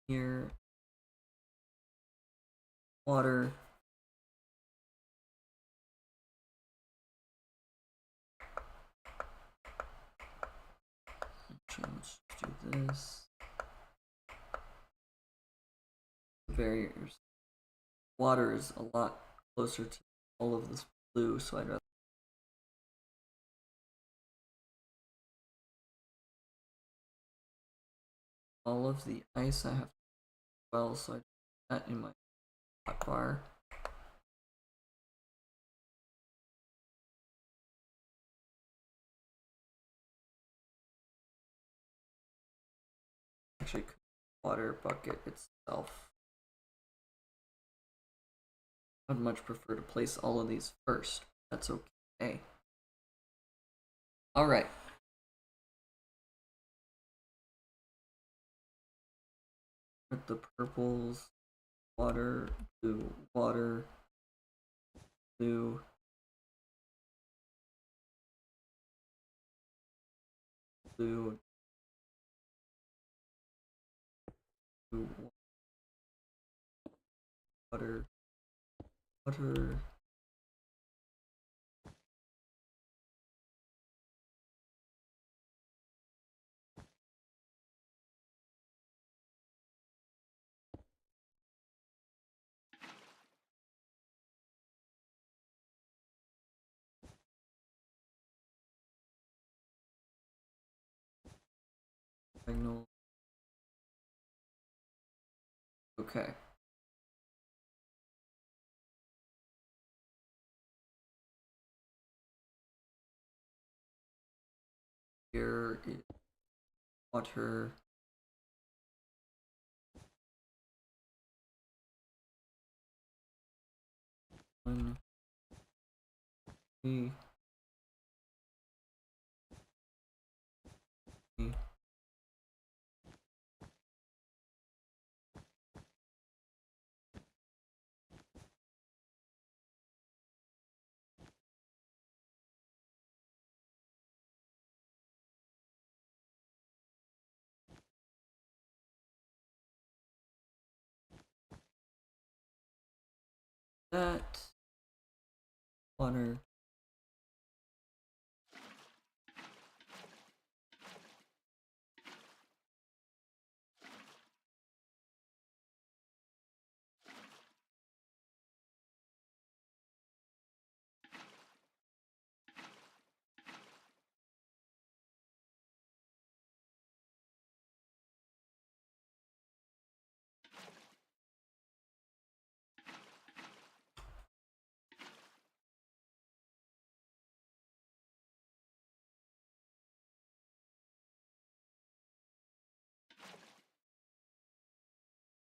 Here. Water. Let's do this. Barriers. Water is a lot closer to all of this blue, so I'd rather. All of the ice I have well, so I put that in my hotbar. Actually, water bucket itself. I'd much prefer to place all of these first. That's okay. All right. With the purples, water, blue, water, blue. Blue, blue, water, water. Signal. Okay. Here is water. One, three, three. That water.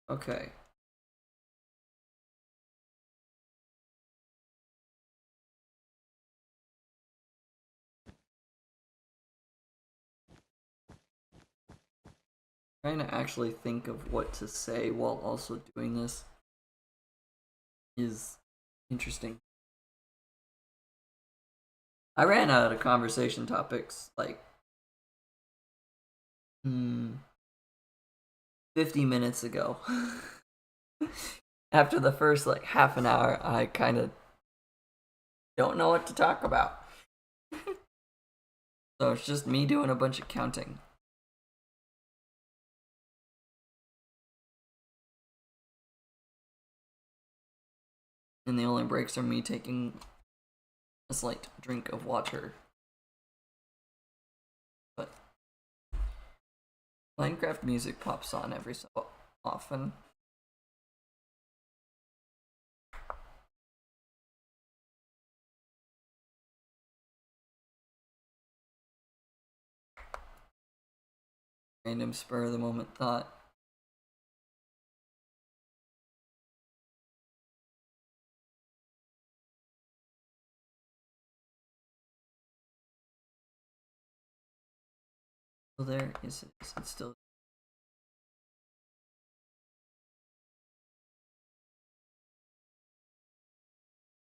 Okay. Trying to actually think of what to say while also doing this is interesting. I ran out of conversation topics like 50 minutes ago. After the first like half an hour, I kind of don't know what to talk about. So it's just me doing a bunch of counting. And the only breaks are me taking a slight drink of water. But Minecraft music pops on every so often. Random spur of the moment thought. So there is it still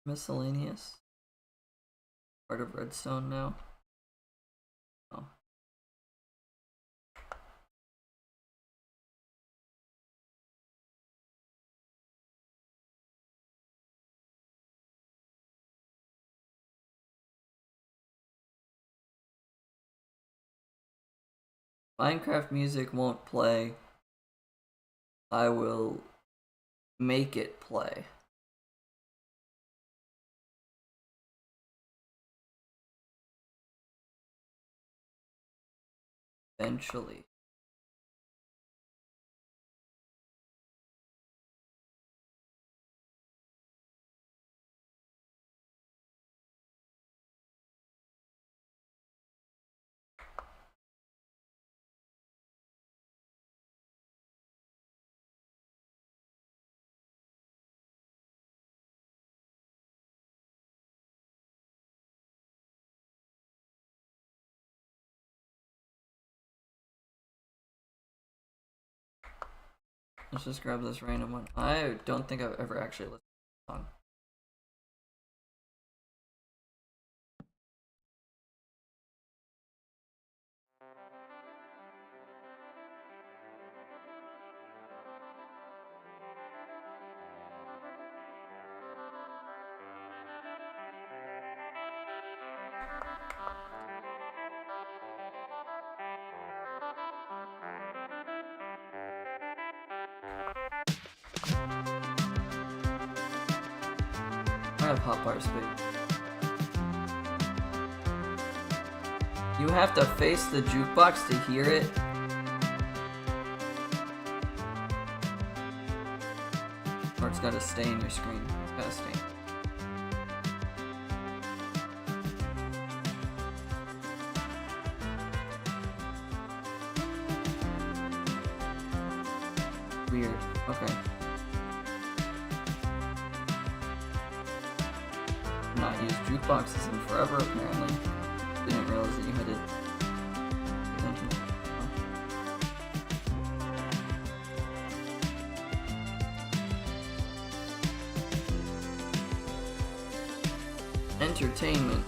miscellaneous? Part of redstone now? Oh. Minecraft music won't play. I will make it play. Eventually. Let's just grab this random one. I don't think I've ever actually listened to the song. I have hotbar speed. You have to face the jukebox to hear it? gotta stay in your screen. It's gotta stay. Weird. Okay. Not used jukeboxes in forever, apparently. Didn't realize that you had to pay attention. Entertainment.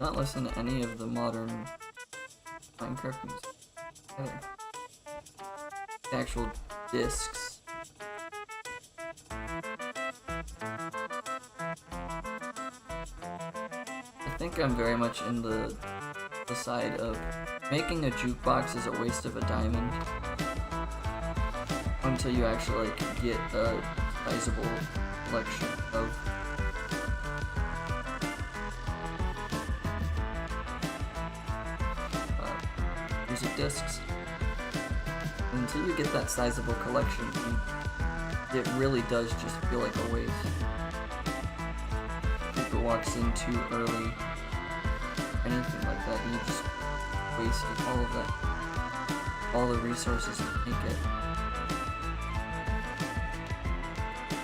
Not listen to any of the modern Minecraft music either. The actual discs. I think I'm very much in the side of making a jukebox is a waste of a diamond until you actually like get a sizable collection of music discs. Until you get that sizable collection, it really does just feel like a waste. If it walks in too early, anything like that, you just wasted all of that, all the resources to make it.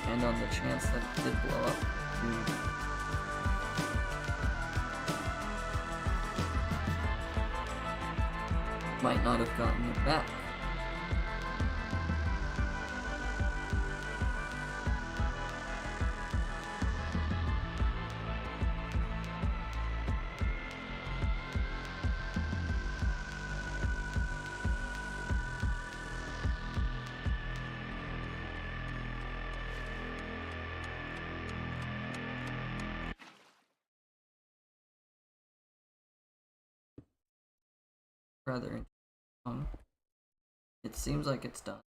And on the chance that it did blow up, you might not have gotten it back. Rather, it seems like it's done.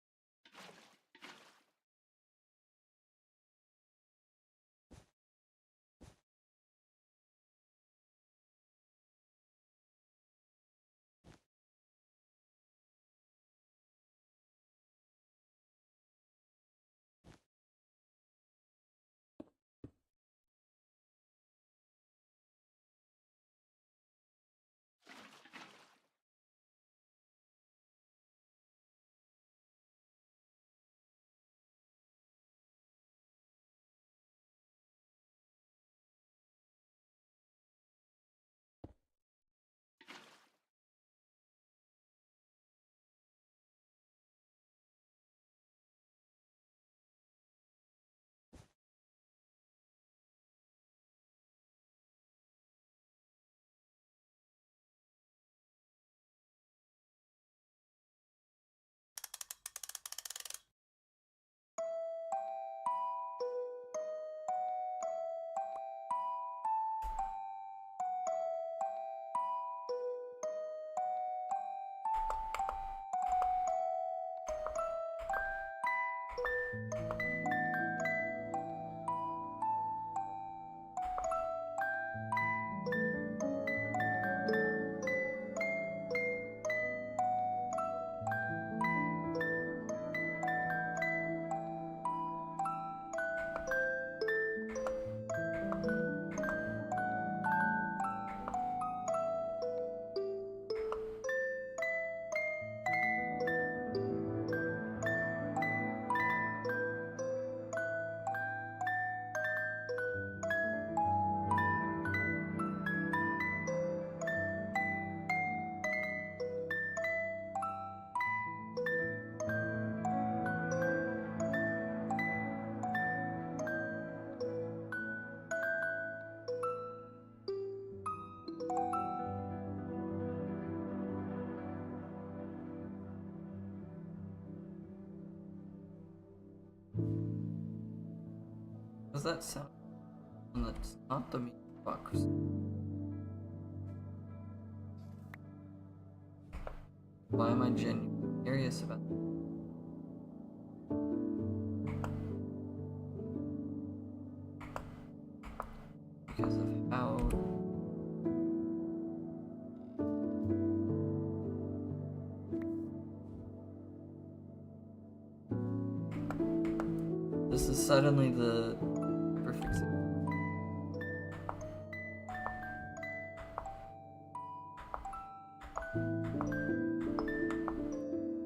that sound? And that's not the music box. Why am I genuinely curious about that? Because of how this is suddenly the perfect.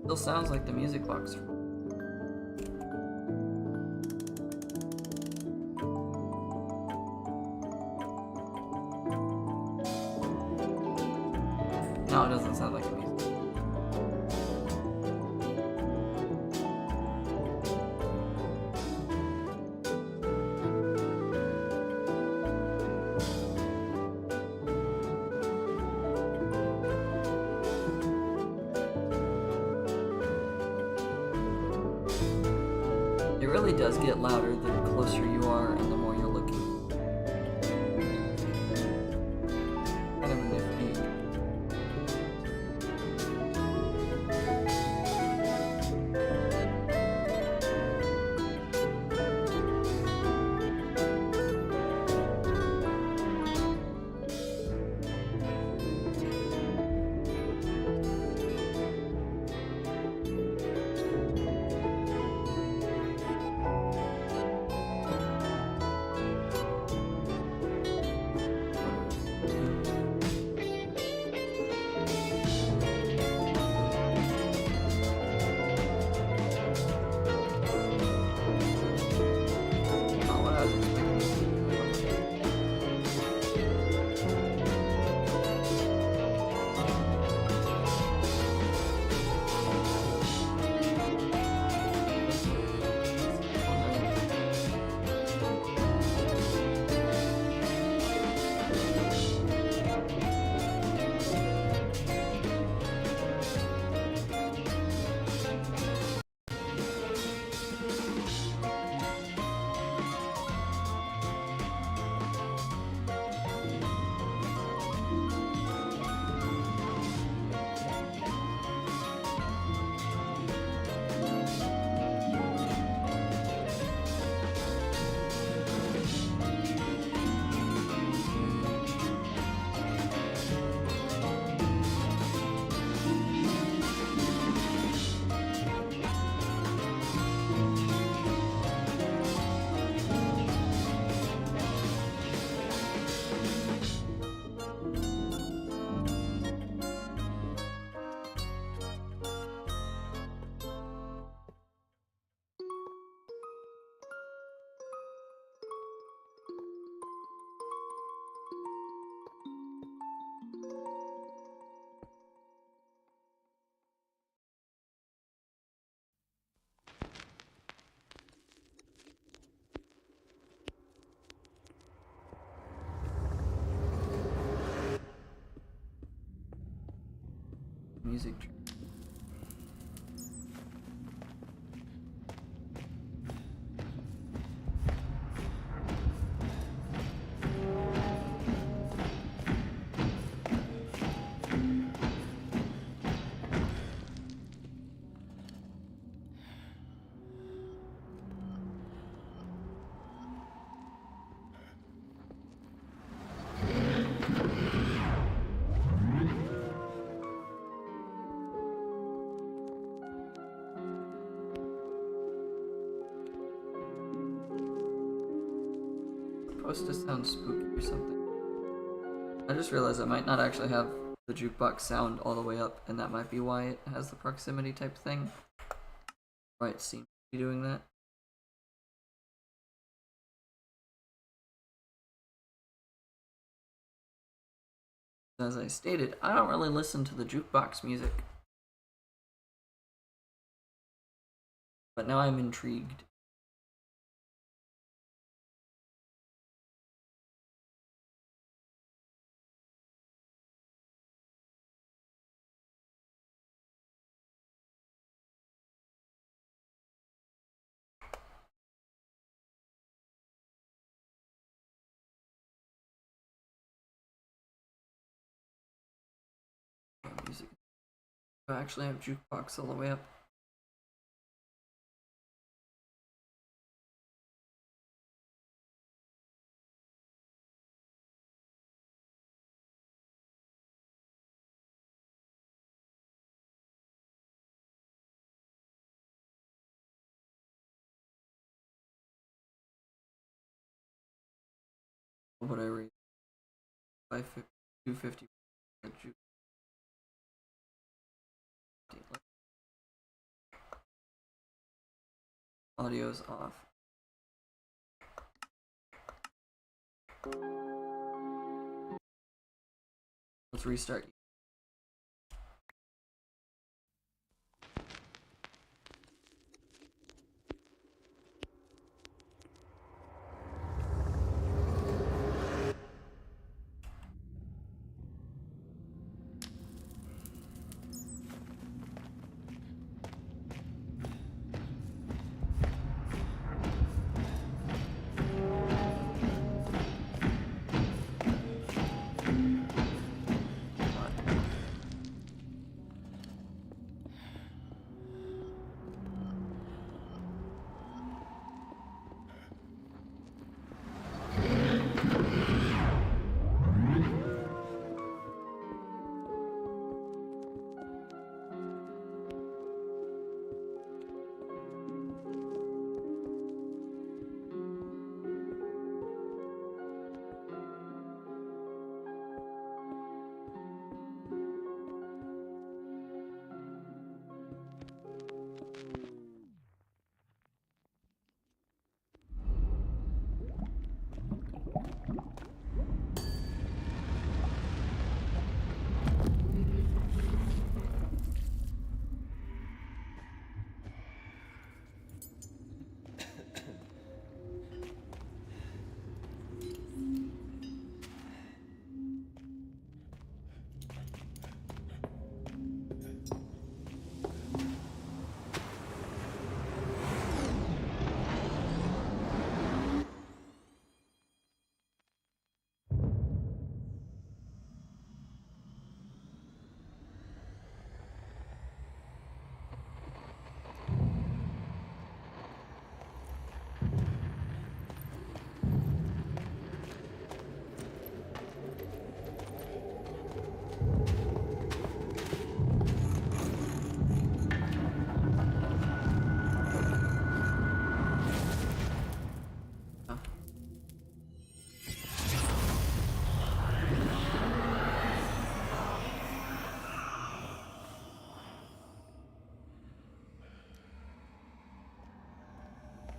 Still sounds like the music box. No, it doesn't sound like the music. It really does get louder the closer you are and the more you're looking. Kind of nifty. Not what I was music. Supposed to sound spooky or something. I just realized I might not actually have the jukebox sound all the way up, and that might be why it has the proximity type thing. Right, it seems to be doing that. As I stated, I don't really listen to the jukebox music. But now I'm intrigued. I actually have jukebox all the way up. What would I rate? 550, 250. Audio's off. Let's restart.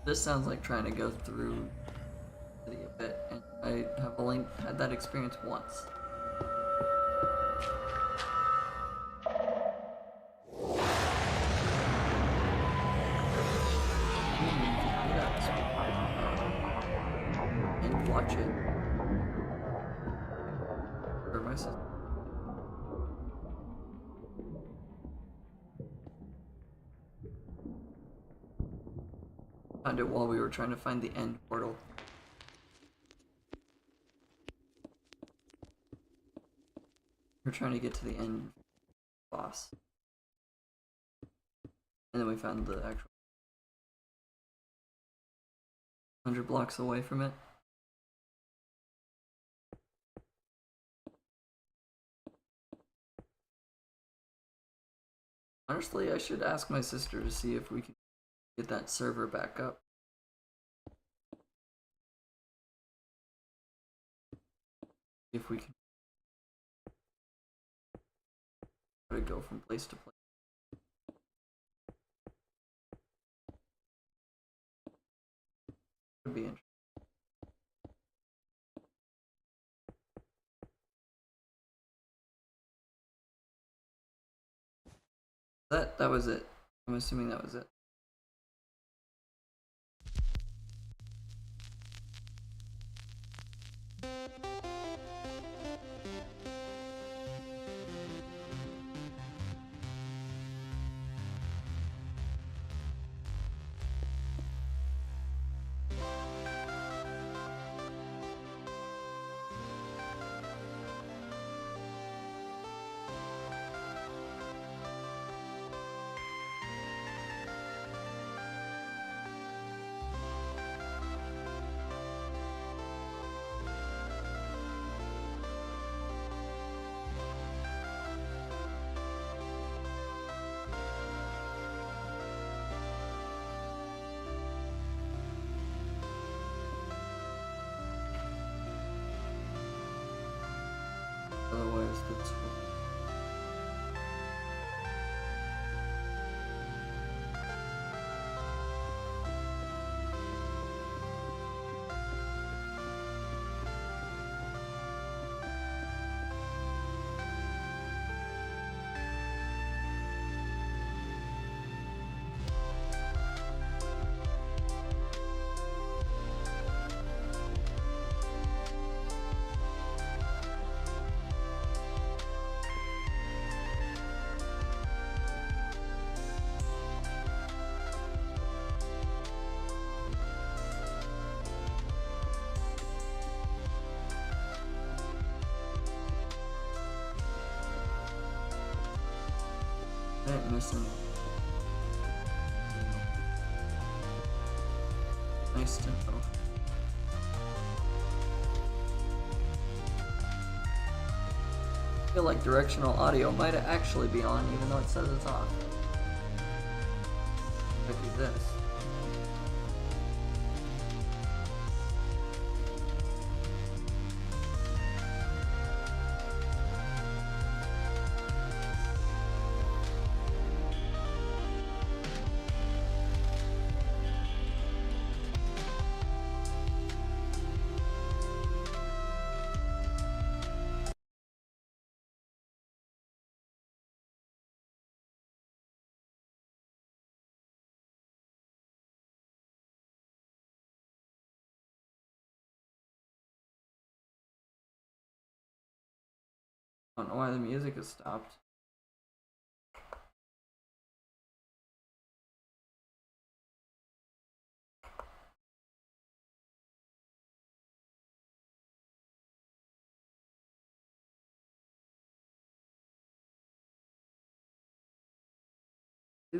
This sounds like trying to go through the bit, and I have only had that experience once. And watch it. For my sister. Found it while we were trying to find the end portal. We're trying to get to the end boss. And then we found the actual 100 blocks away from it. Honestly, I should ask my sister to see if we can get that server back up. If we can try to go from place to place. Would be interesting. That was it. I'm assuming that was it. good school. I ain't missing. Nice to know. I feel like directional audio might actually be on even though it says it's off. Could be this. I don't know why the music has stopped. I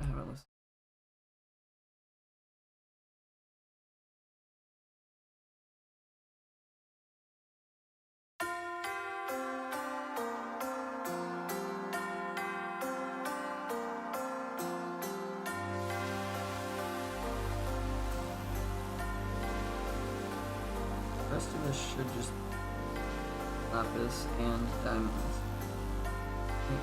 haven't listened. The rest of this should just lapis and diamonds. Right.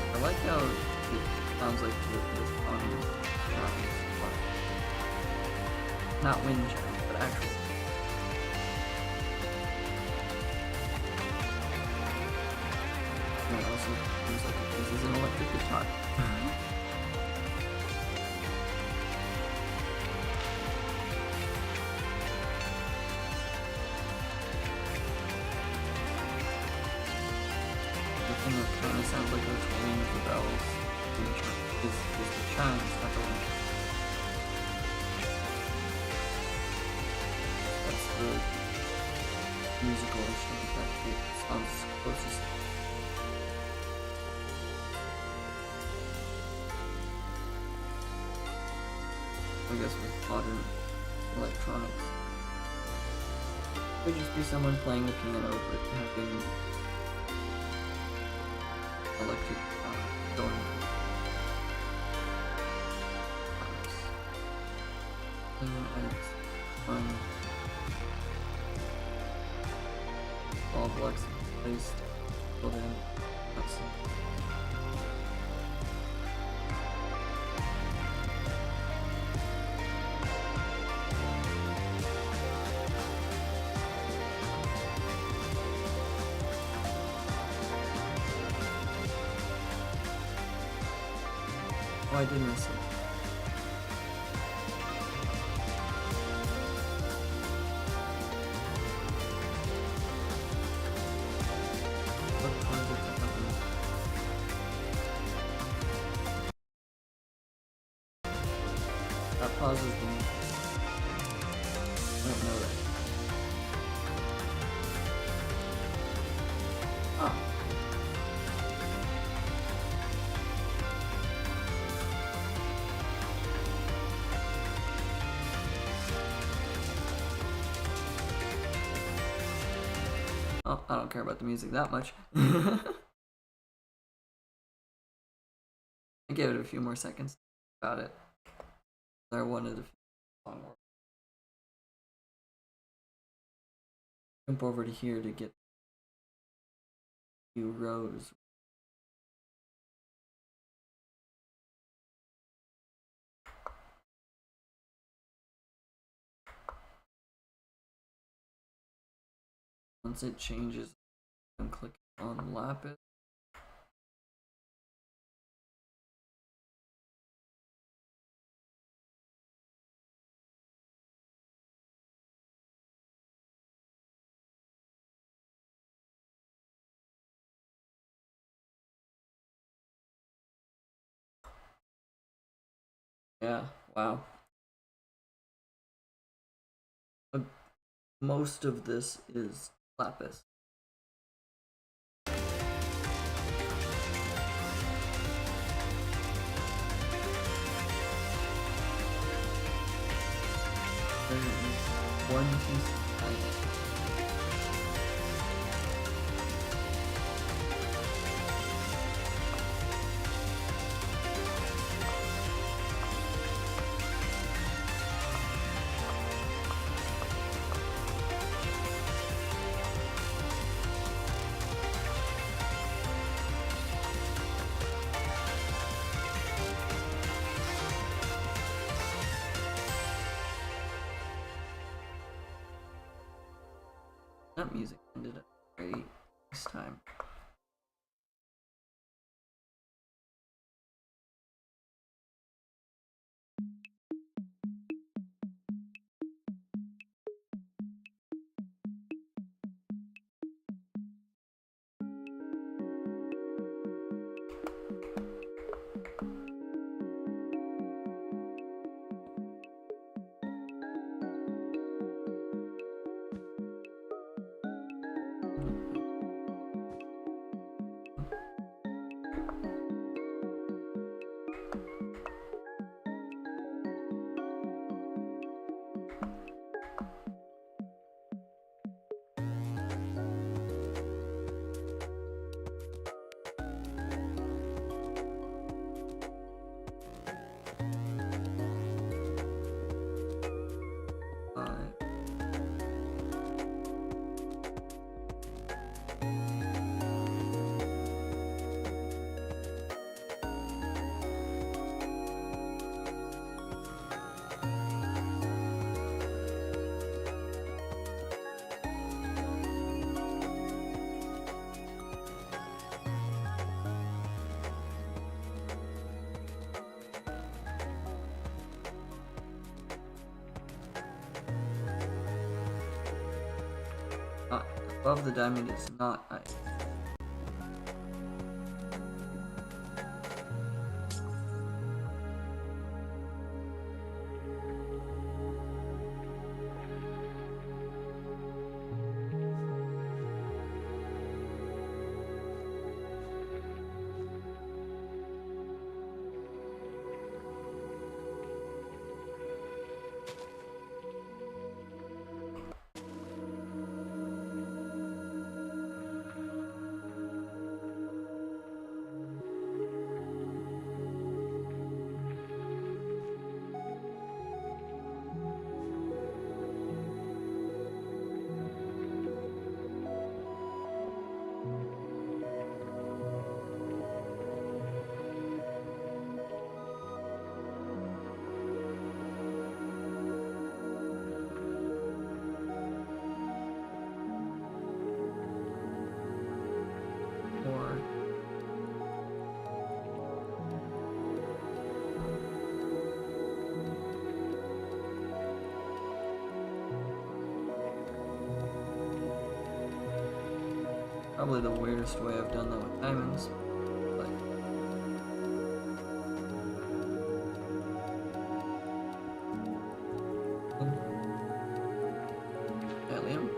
I like how it sounds like the phone chimes, but not wind chimes, but actual. And it also seems like this is an electric guitar. The thing that kind of sounds like it's ringing the bells is the chimes, not the wind. That's the musical instrument that it sounds closest. I guess with modern electronics. It could just be someone playing the piano but having electric going. Fun. All blocks placed. Build in. That's oh, I did miss it. That pauses the music. I don't know that. Ah. Oh, I don't care about the music that much. I gave it a few more seconds about it. I wanted a song more. Jump over to here to get a few rows. Once it changes, I'm clicking on lapis. Yeah, wow. Most of this is lapis. There is one piece of iron. That music ended up great this time. Above the diamond is not ice. Probably the weirdest way I've done that with diamonds, but Liam.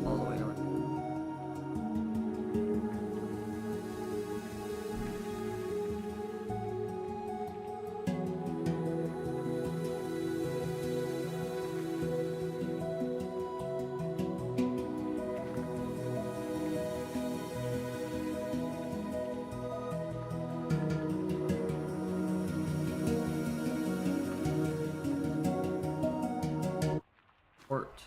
All the way around. Port.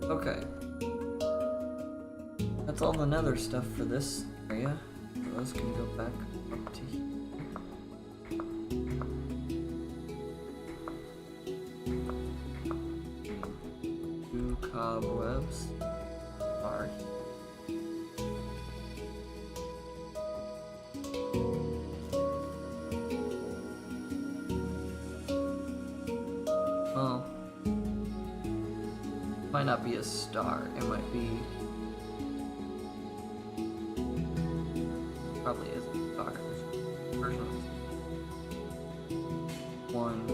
Okay. That's all the nether stuff for this area. So those can go back up to here. Two cobwebs are oh. Might not be a star, it might be probably is a star version of one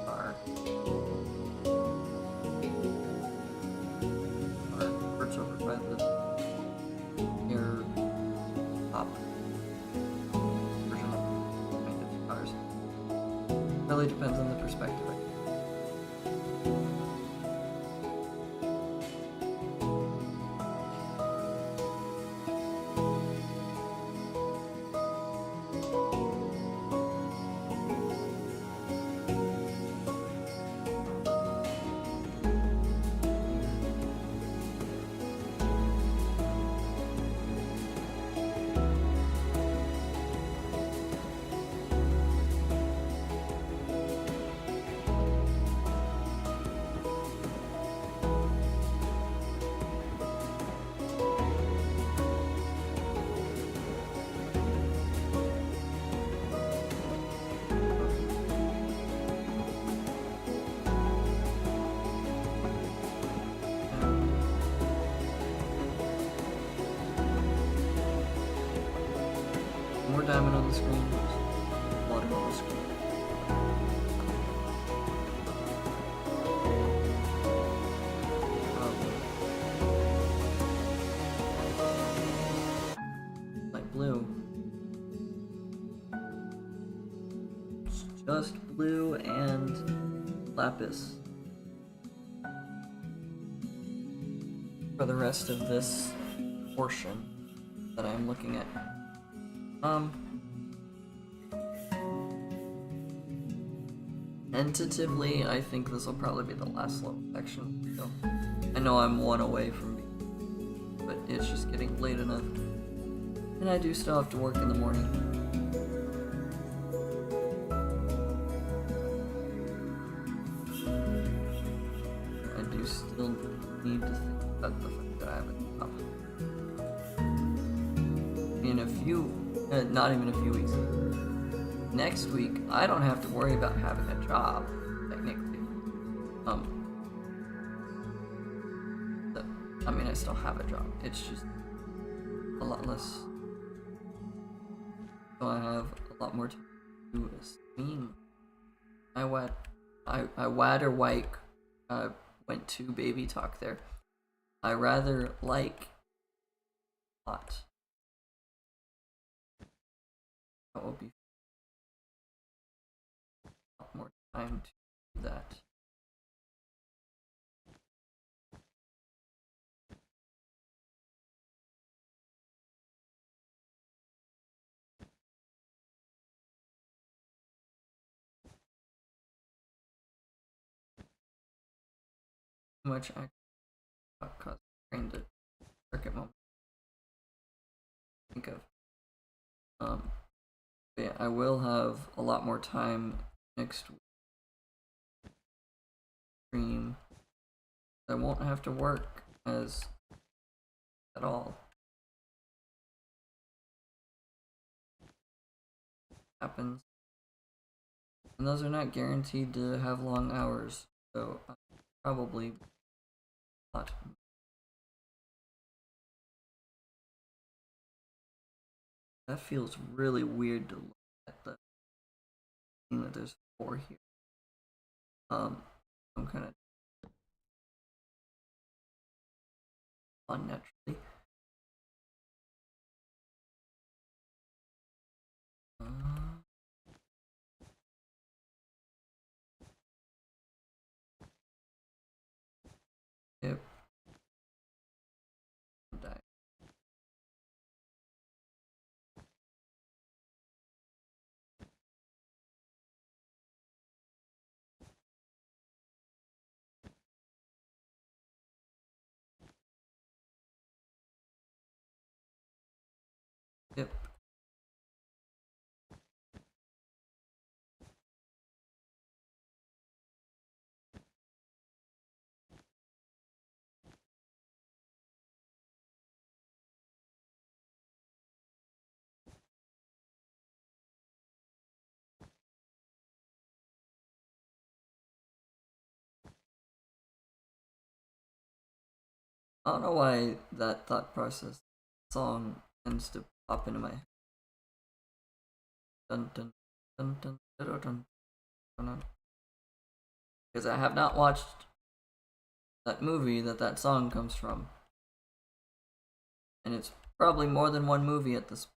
star or perch over by the near top version of stars. Really depends on the perspective. More diamond on the screen, water on the screen. Like blue. It's just blue and lapis. for the rest of this portion that I'm looking at. Tentatively, I think this will probably be the last little section. So I know I'm one away from being, but it's just getting late enough, and I do still have to work in the morning. I do still need to think about the fact that I have a job. In a few, not even a few weeks. Next week, I don't have to worry about having a job, technically. I mean, I still have a job. It's just a lot less. So I have a lot more to do a stream. I went to baby talk there. I rather like a lot. That will be a lot more time to do that. Too much I got trying to circuit moment. Think of. But yeah, I will have a lot more time next week. Stream. I won't have to work at all. Happens. And those are not guaranteed to have long hours, so probably not. That feels really weird to look at the thing that there's 4 here. I'm kind of unnaturally. Yep. Die. Yep. I don't know why that thought process song tends to pop into my head. Dun dun dun dun dun dun dun. Because I have not watched that movie that song comes from. And it's probably more than one movie at this.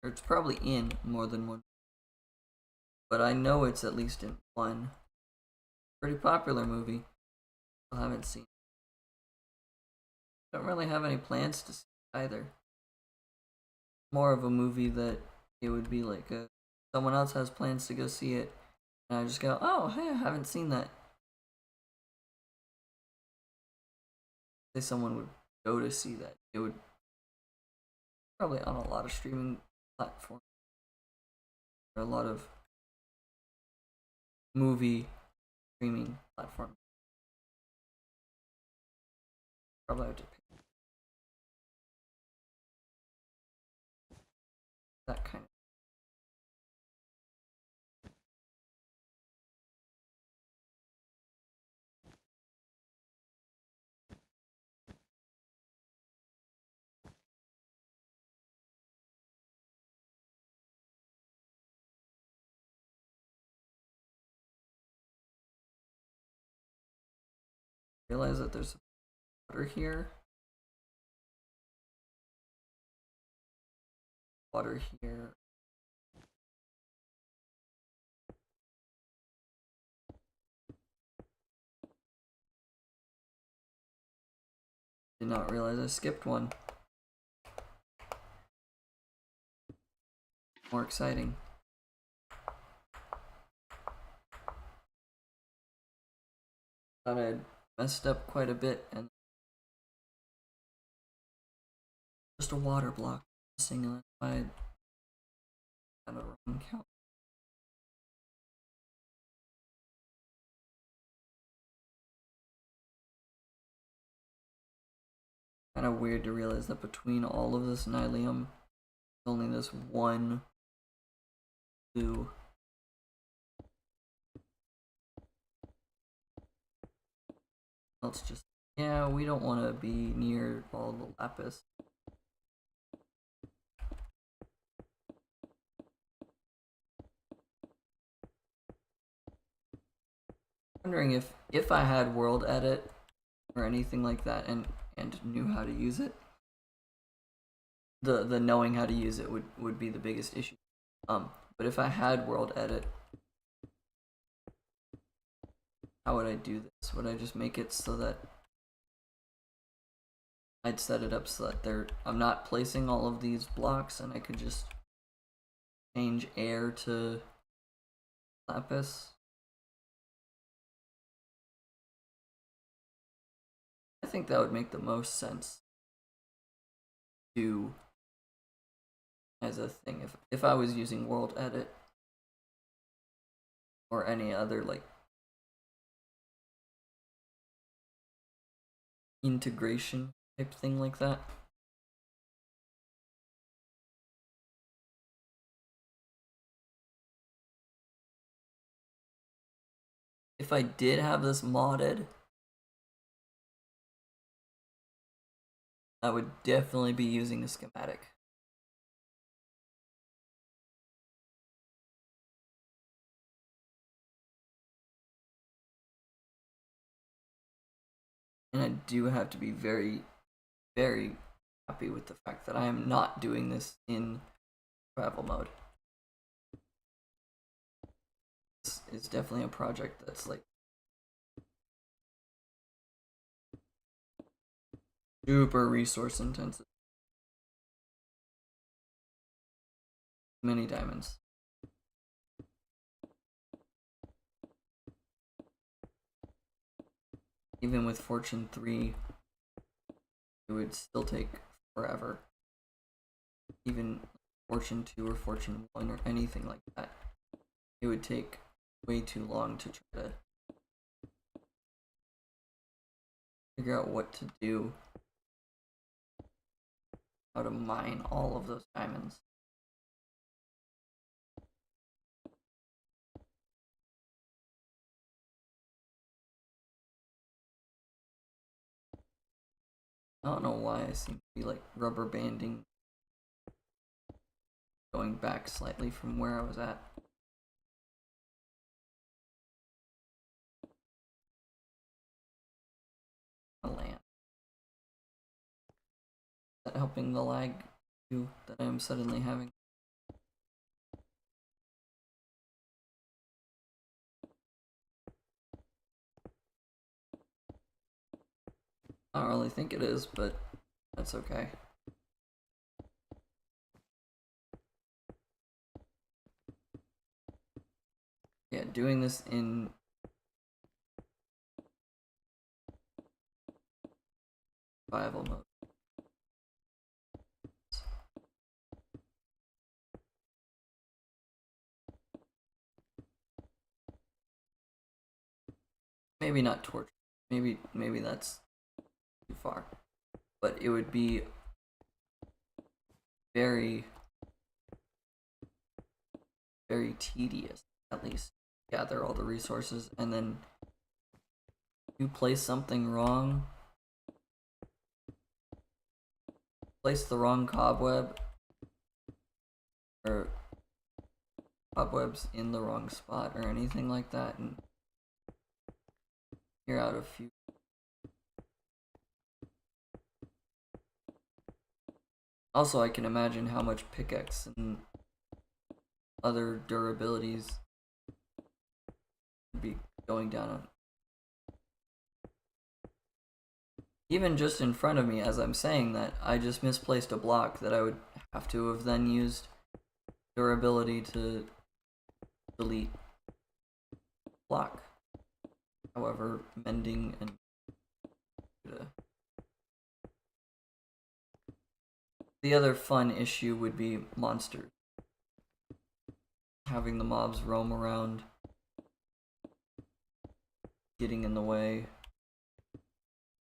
Or it's probably in more than one. But I know it's at least in one. Pretty popular movie. I haven't seen. Don't really have any plans to see either. More of a movie that it would be like someone else has plans to go see it, and I just go, oh, hey, I haven't seen that. Say someone would go to see that, it would probably on a lot of streaming platforms, or a lot of movie streaming platforms. Probably have to pay that kind of. Realize that there's water here. Water here. Did not realize I skipped one. More exciting. Thought I had messed up quite a bit, and just a water block missing, and I had a wrong count. Kind of weird to realize that between all of this nylium, only this one blue. Let's just, yeah, we don't want to be near all the lapis. Wondering if I had world edit or anything like that and knew how to use it, the knowing how to use it would be the biggest issue. But if I had world edit, how would I do this? Would I just make it so that I'd set it up so that I'm not placing all of these blocks, and I could just change air to lapis? I think that would make the most sense to as a thing if I was using world edit or any other like integration type thing like that. If I did have this modded, I would definitely be using a schematic. And I do have to be very, very happy with the fact that I am not doing this in travel mode. This is definitely a project that's like super resource intensive. Many diamonds. Even with Fortune 3, it would still take forever. Even Fortune 2 or Fortune 1 or anything like that, it would take way too long to try to figure out what to do, how to mine all of those diamonds. I don't know why I seem to be like rubber banding, going back slightly from where I was at. A land. Is that helping the lag too that I am suddenly having? I don't really think it is, but that's okay. Yeah, doing this in survival mode. Maybe not torture. Maybe that's too far. But it would be very, very tedious, at least, gather all the resources, and then you place something wrong, place the wrong cobweb, or cobwebs in the wrong spot or anything like that, and you're out of few. Also, I can imagine how much pickaxe and other durabilities would be going down even just in front of me as I'm saying that, I just misplaced a block that I would have to have then used durability to delete block. However, mending and the other fun issue would be monsters. Having the mobs roam around, getting in the way,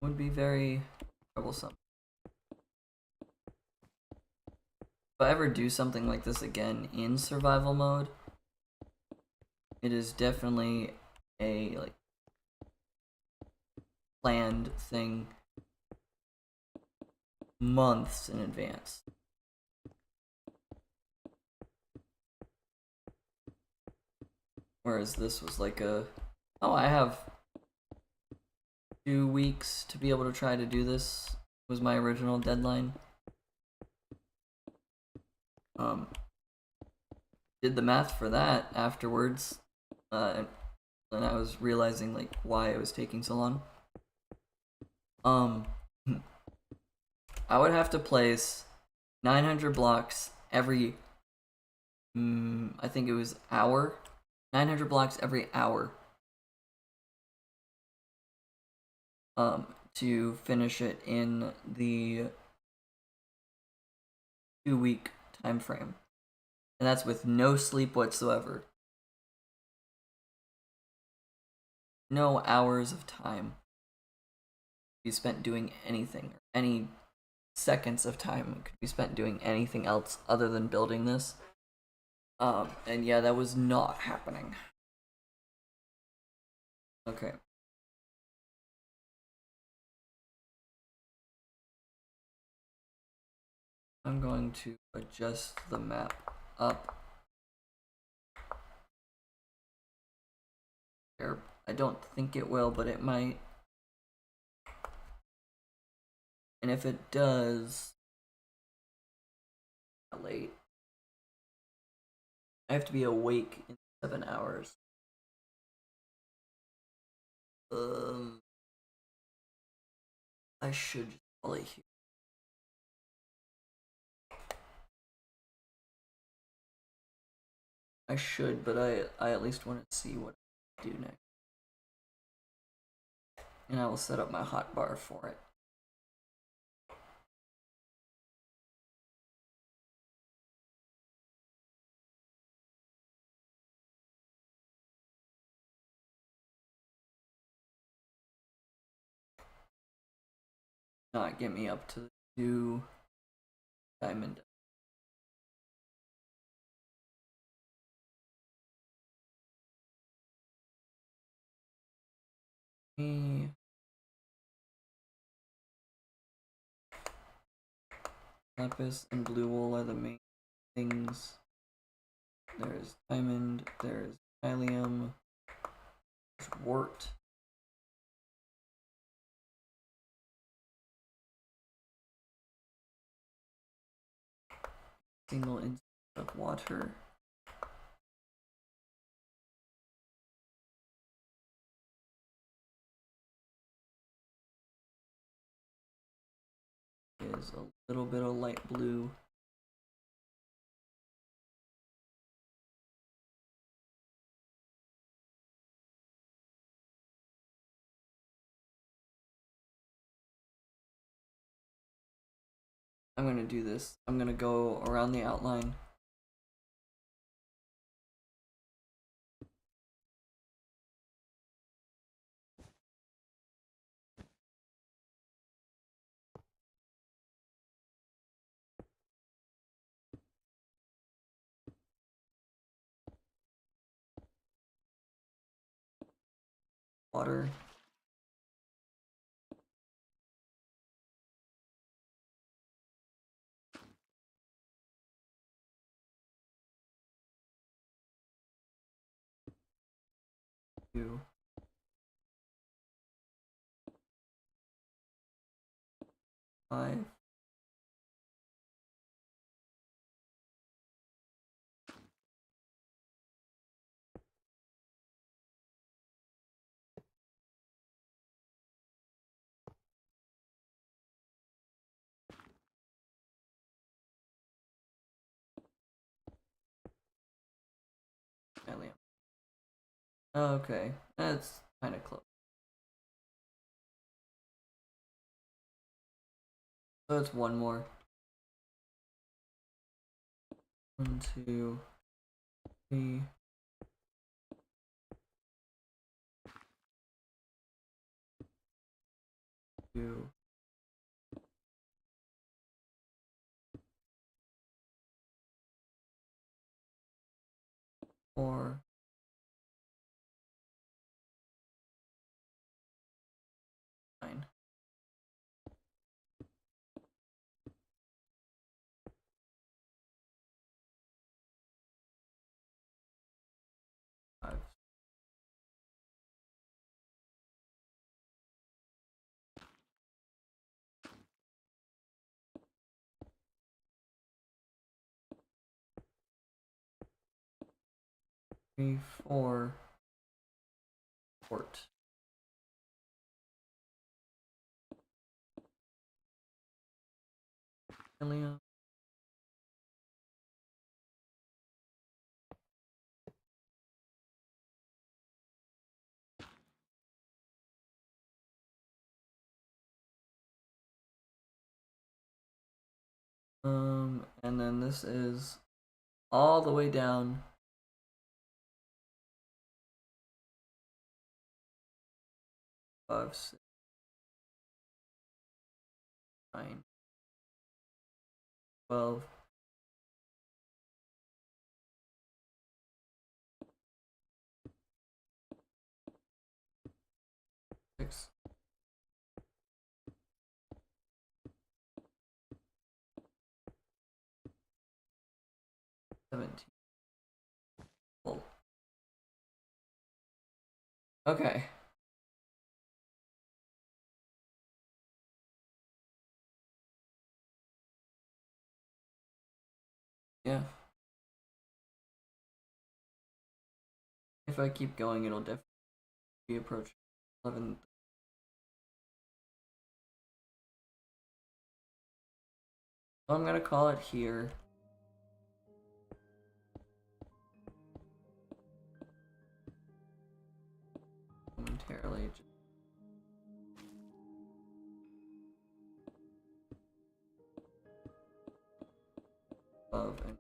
would be very troublesome. If I ever do something like this again in survival mode, it is definitely a like planned thing months in advance. Whereas this was like oh, I have 2 weeks to be able to try to do this, was my original deadline. Did the math for that afterwards, and I was realizing like why it was taking so long. I would have to place 900 blocks every, I think it was hour, 900 blocks every hour, to finish it in the 2-week time frame. And that's with no sleep whatsoever. No hours of time be spent doing anything. Any seconds of time could be spent doing anything else other than building this. And yeah, that was not happening. Okay. I'm going to adjust the map up. I don't think it will, but it might. And if it does, late. I have to be awake in 7 hours. I should just play here. I should, but I at least want to see what I do next. And I will set up my hotbar for it. Not get me up to the 2 diamond. Lapis and blue wool are the main things. There's diamond, there's allium, there's wart. Single instance of water. Is a little bit of light blue. I'm gonna do this. I'm gonna go around the outline. Water. Two. 5. Alien. Okay, that's kind of close. So it's one more. 1, 2, 3. 2. 4. 9. 5. 3, 4. Port. Alien. And then this is all the way down. 5, 6, 9, 12. 6. 17. Full. Okay. Yeah. If I keep going, it'll definitely be approaching 11. So I'm gonna call it here. Momentarily. Above and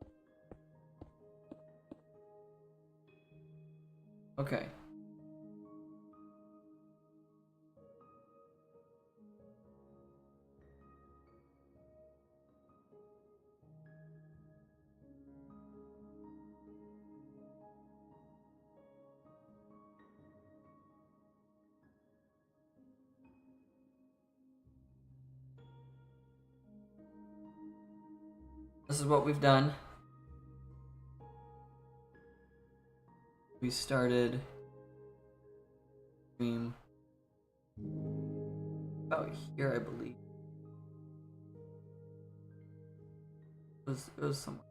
okay. This is what we've done. We started stream about here, I believe. It was somewhere.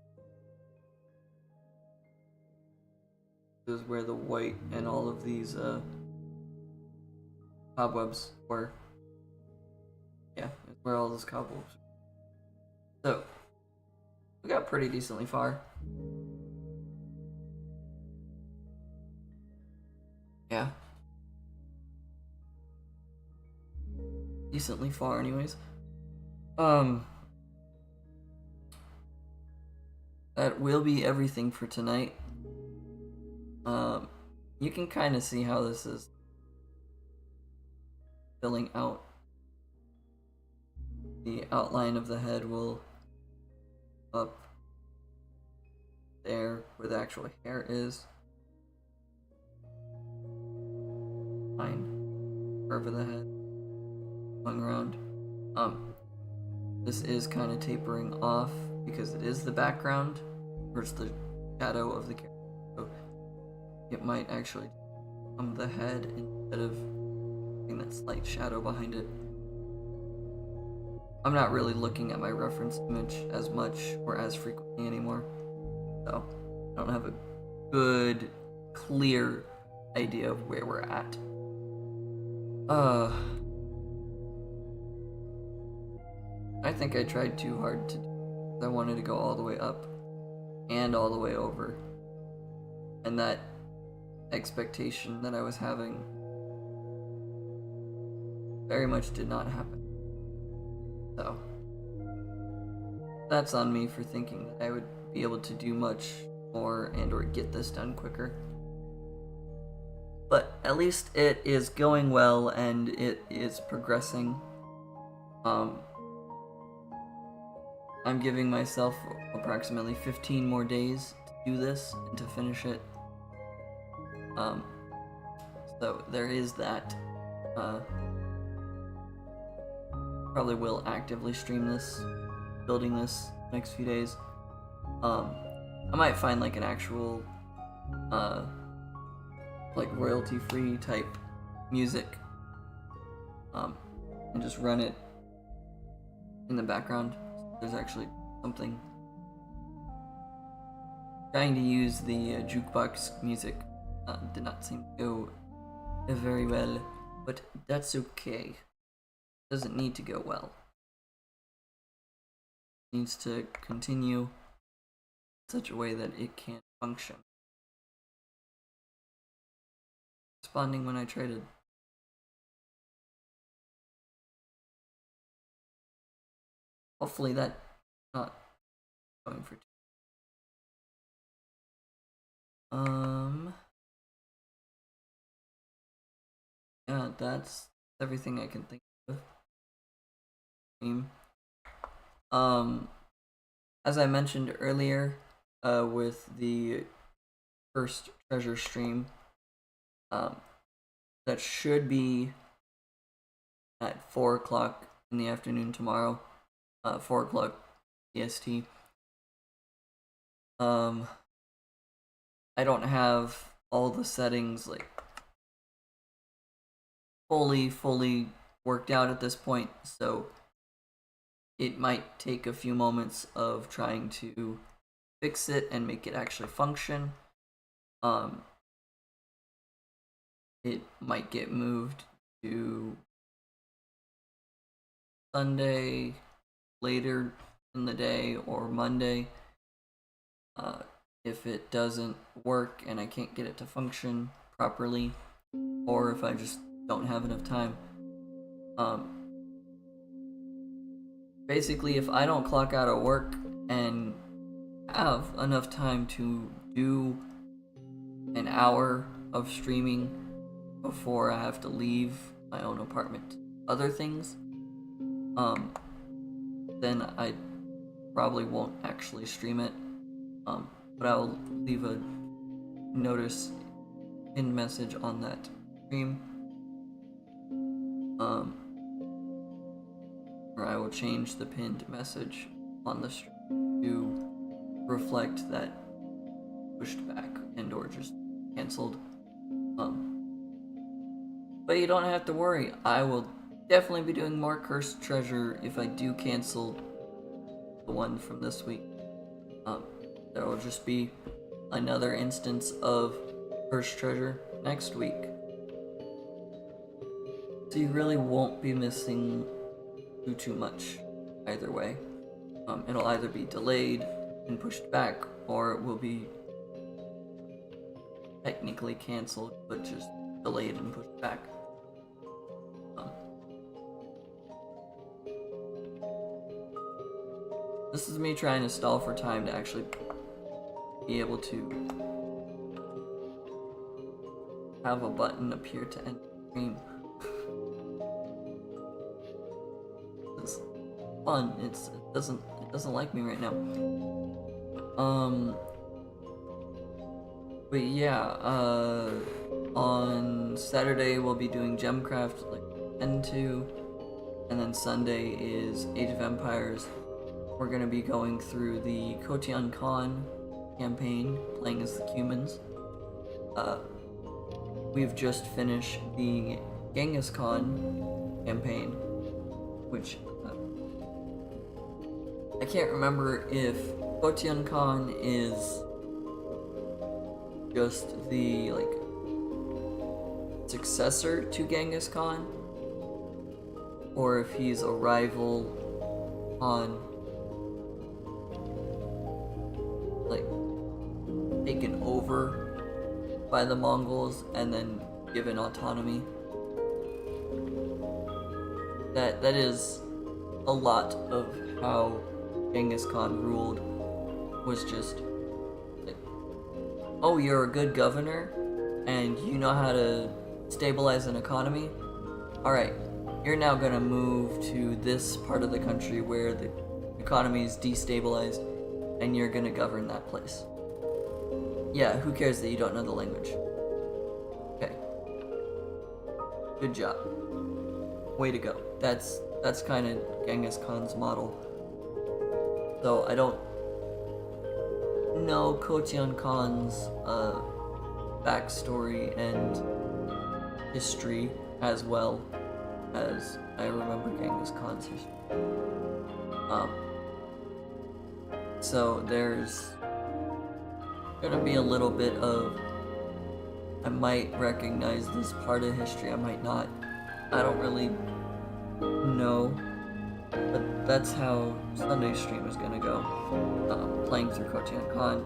This is where the white and all of these cobwebs were. Yeah, it's where all those cobwebs. So we got pretty decently far. Yeah. Decently far anyways. That will be everything for tonight. You can kind of see how this is filling out. The outline of the head will up there where the actual hair is. Fine. Curve of the head. Going around. This is kind of tapering off because it is the background versus the shadow of the character. So it might actually become the head instead of having that slight shadow behind it. I'm not really looking at my reference image as much or as frequently anymore, so I don't have a good, clear idea of where we're at. I think I tried too hard to do. I wanted to go all the way up and all the way over. And that expectation that I was having very much did not happen. So that's on me for thinking that I would be able to do much more and or get this done quicker. But at least it is going well and it is progressing. I'm giving myself approximately 15 more days to do this and to finish it. So there is that. Probably will actively stream this, building this next few days. I might find like an actual, like royalty-free type music, and just run it in the background. There's actually something. Trying to use the jukebox music did not seem to go very well, but that's okay. Doesn't need to go well. It needs to continue in such a way that it can function. Responding when I traded. Hopefully that not going for yeah, that's everything I can think of. As I mentioned earlier, with the first treasure stream, that should be at 4 o'clock in the afternoon tomorrow, 4 o'clock EST. I don't have all the settings like fully worked out at this point, so it might take a few moments of trying to fix it and make it actually function. It might get moved to Sunday later in the day or Monday. If it doesn't work and I can't get it to function properly, or if I just don't have enough time. Basically, if I don't clock out of work and have enough time to do an hour of streaming before I have to leave my own apartment, other things, then I probably won't actually stream it. But I'll leave a notice pinned message on that stream. Or I will change the pinned message on the stream to reflect that pushed back and or just canceled. But you don't have to worry. I will definitely be doing more Cursed Treasure if I do cancel the one from this week. There will just be another instance of Cursed Treasure next week. So you really won't be missing too much either way. It'll either be delayed and pushed back, or it will be technically canceled, but just delayed and pushed back. This is me trying to stall for time to actually be able to have a button appear to end the stream. It's fun. It doesn't like me right now. But yeah, on Saturday we'll be doing Gemcraft like 10 to, and then Sunday is Age of Empires. We're gonna be going through the Kotian Khan campaign, playing as the Cumans. We've just finished the Genghis Khan campaign, which I can't remember if Kotian Khan is just the successor to Genghis Khan, or if he's a rival on taken over by the Mongols and then given autonomy. That is a lot of how Genghis Khan ruled, was just like, oh, you're a good governor and you know how to stabilize an economy? Alright, you're now gonna move to this part of the country where the economy is destabilized and you're gonna govern that place. Yeah, who cares that you don't know the language? Okay. Good job. Way to go. That's kind of Genghis Khan's model. So I don't know Kotian Khan's backstory and history as well as I remember Genghis Khan's history. So there's gonna be a little bit of, I might recognize this part of history, I might not. I don't really know, but that's how Sunday stream is gonna go. Playing through Kotian Khan.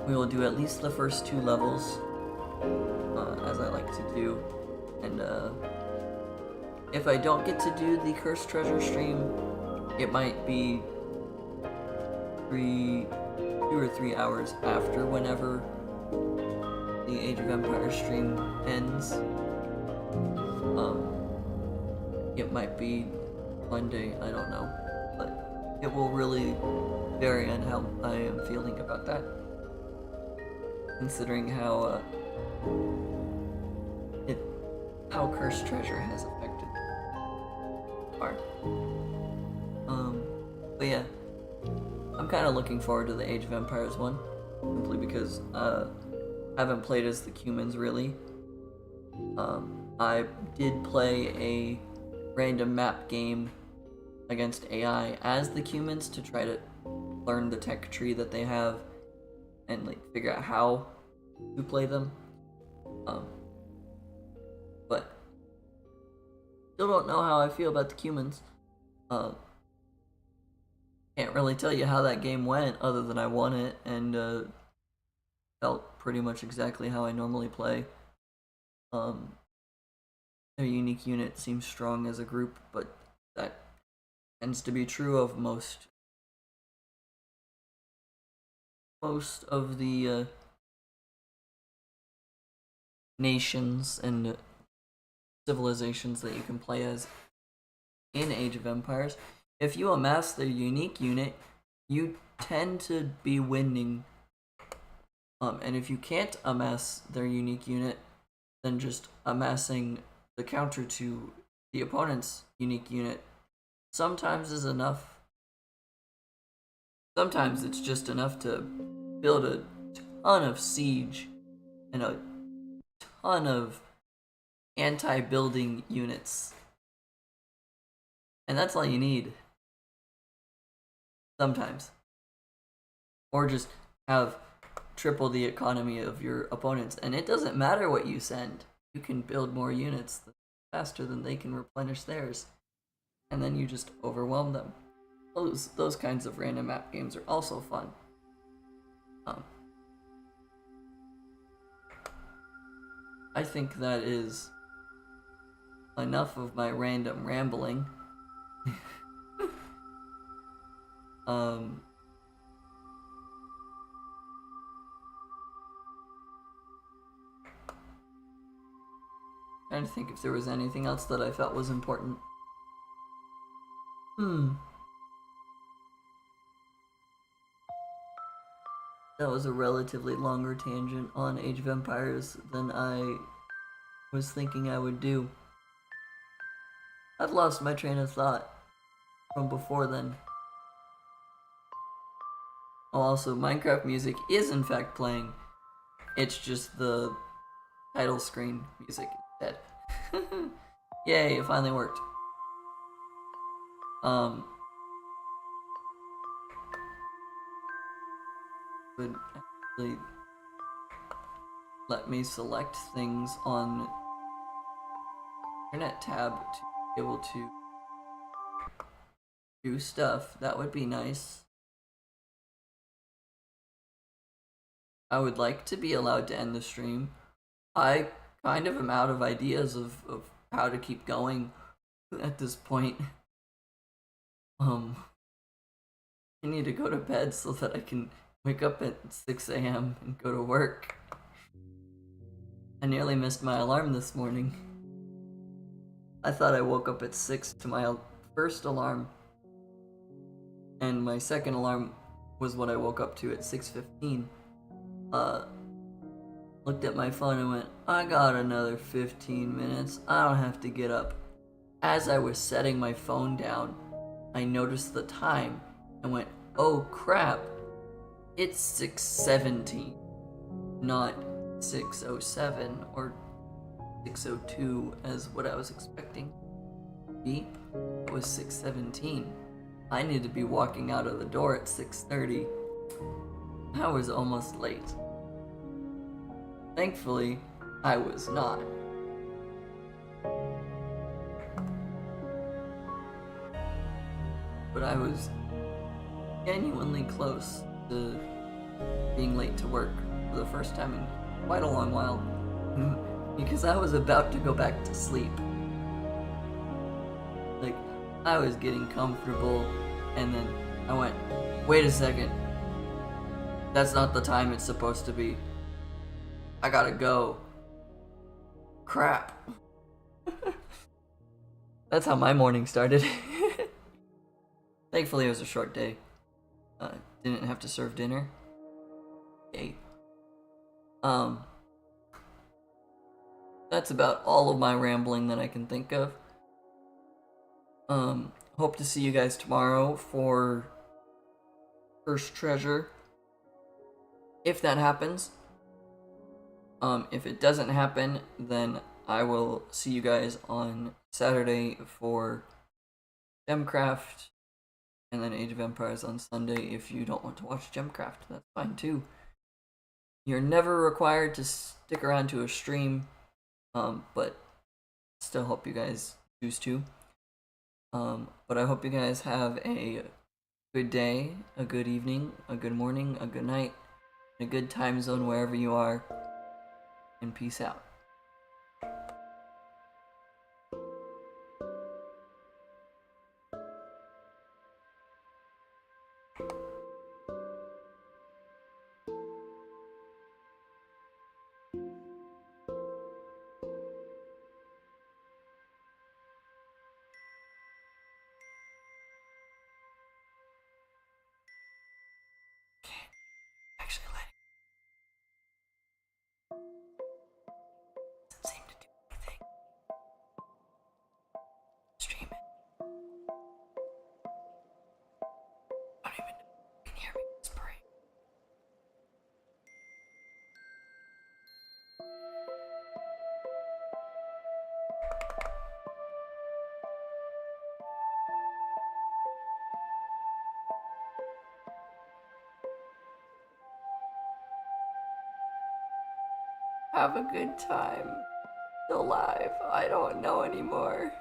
We will do at least the first 2 levels, as I like to do, and if I don't get to do the Cursed Treasure stream, it might be 2 or 3 hours after whenever the Age of Empires stream ends. It might be Monday, I don't know, but it will really vary on how I am feeling about that, considering how how Cursed Treasure has affected art. But yeah, I'm kind of looking forward to the Age of Empires one, simply because I haven't played as the Cumans really. I did play a random map game against AI as the Cumans to try to learn the tech tree that they have and like figure out how to play them. But still don't know how I feel about the Cumans. Can't really tell you how that game went other than I won it and felt pretty much exactly how I normally play. Their unique unit seems strong as a group, but that tends to be true of most of the nations and civilizations that you can play as in Age of Empires. If you amass their unique unit, you tend to be winning. And if you can't amass their unique unit, then just amassing the counter to the opponent's unique unit sometimes is enough. Sometimes it's just enough to build a ton of siege and a ton of anti-building units. And that's all you need. Sometimes. Or just have triple the economy of your opponents, and it doesn't matter what you send. You can build more units faster than they can replenish theirs, and then you just overwhelm them. Those kinds of random map games are also fun. I think that is enough of my random rambling. Trying to think if there was anything else that I felt was important. That was a relatively longer tangent on Age of Empires than I was thinking I would do. I've lost my train of thought from before then. Oh, also, Minecraft music is in fact playing. It's just the title screen music instead. Yay, it finally worked. Would actually let me select things on Internet tab to be able to do stuff. That would be nice. I would like to be allowed to end the stream. I kind of am out of ideas of how to keep going at this point. I need to go to bed so that I can wake up at 6 a.m. and go to work. I nearly missed my alarm this morning. I thought I woke up at 6 to my first alarm, and my second alarm was what I woke up to at 6:15. Looked at my phone and went, I got another 15 minutes. I don't have to get up. As I was setting my phone down, I noticed the time and went, oh crap, it's 6:17, not 6:07 or 6:02 as what I was expecting. It was 6:17. I need to be walking out of the door at 6:30. I was almost late. Thankfully, I was not. But I was genuinely close to being late to work for the first time in quite a long while. Because I was about to go back to sleep. Like, I was getting comfortable, and then I went, wait a second. That's not the time it's supposed to be. I gotta go. Crap. That's how my morning started. Thankfully, it was a short day. Didn't have to serve dinner. Yay. That's about all of my rambling that I can think of. Hope to see you guys tomorrow for First Treasure. If that happens. If it doesn't happen, then I will see you guys on Saturday for Gemcraft, and then Age of Empires on Sunday. If you don't want to watch Gemcraft, that's fine too. You're never required to stick around to a stream, but still hope you guys choose to. But I hope you guys have a good day, a good evening, a good morning, a good night, a good time zone wherever you are, and peace out. Actually, doesn't seem to do anything. Stream it. I don't even know if you can hear me whispering. Have a good time. Still live. I don't know anymore.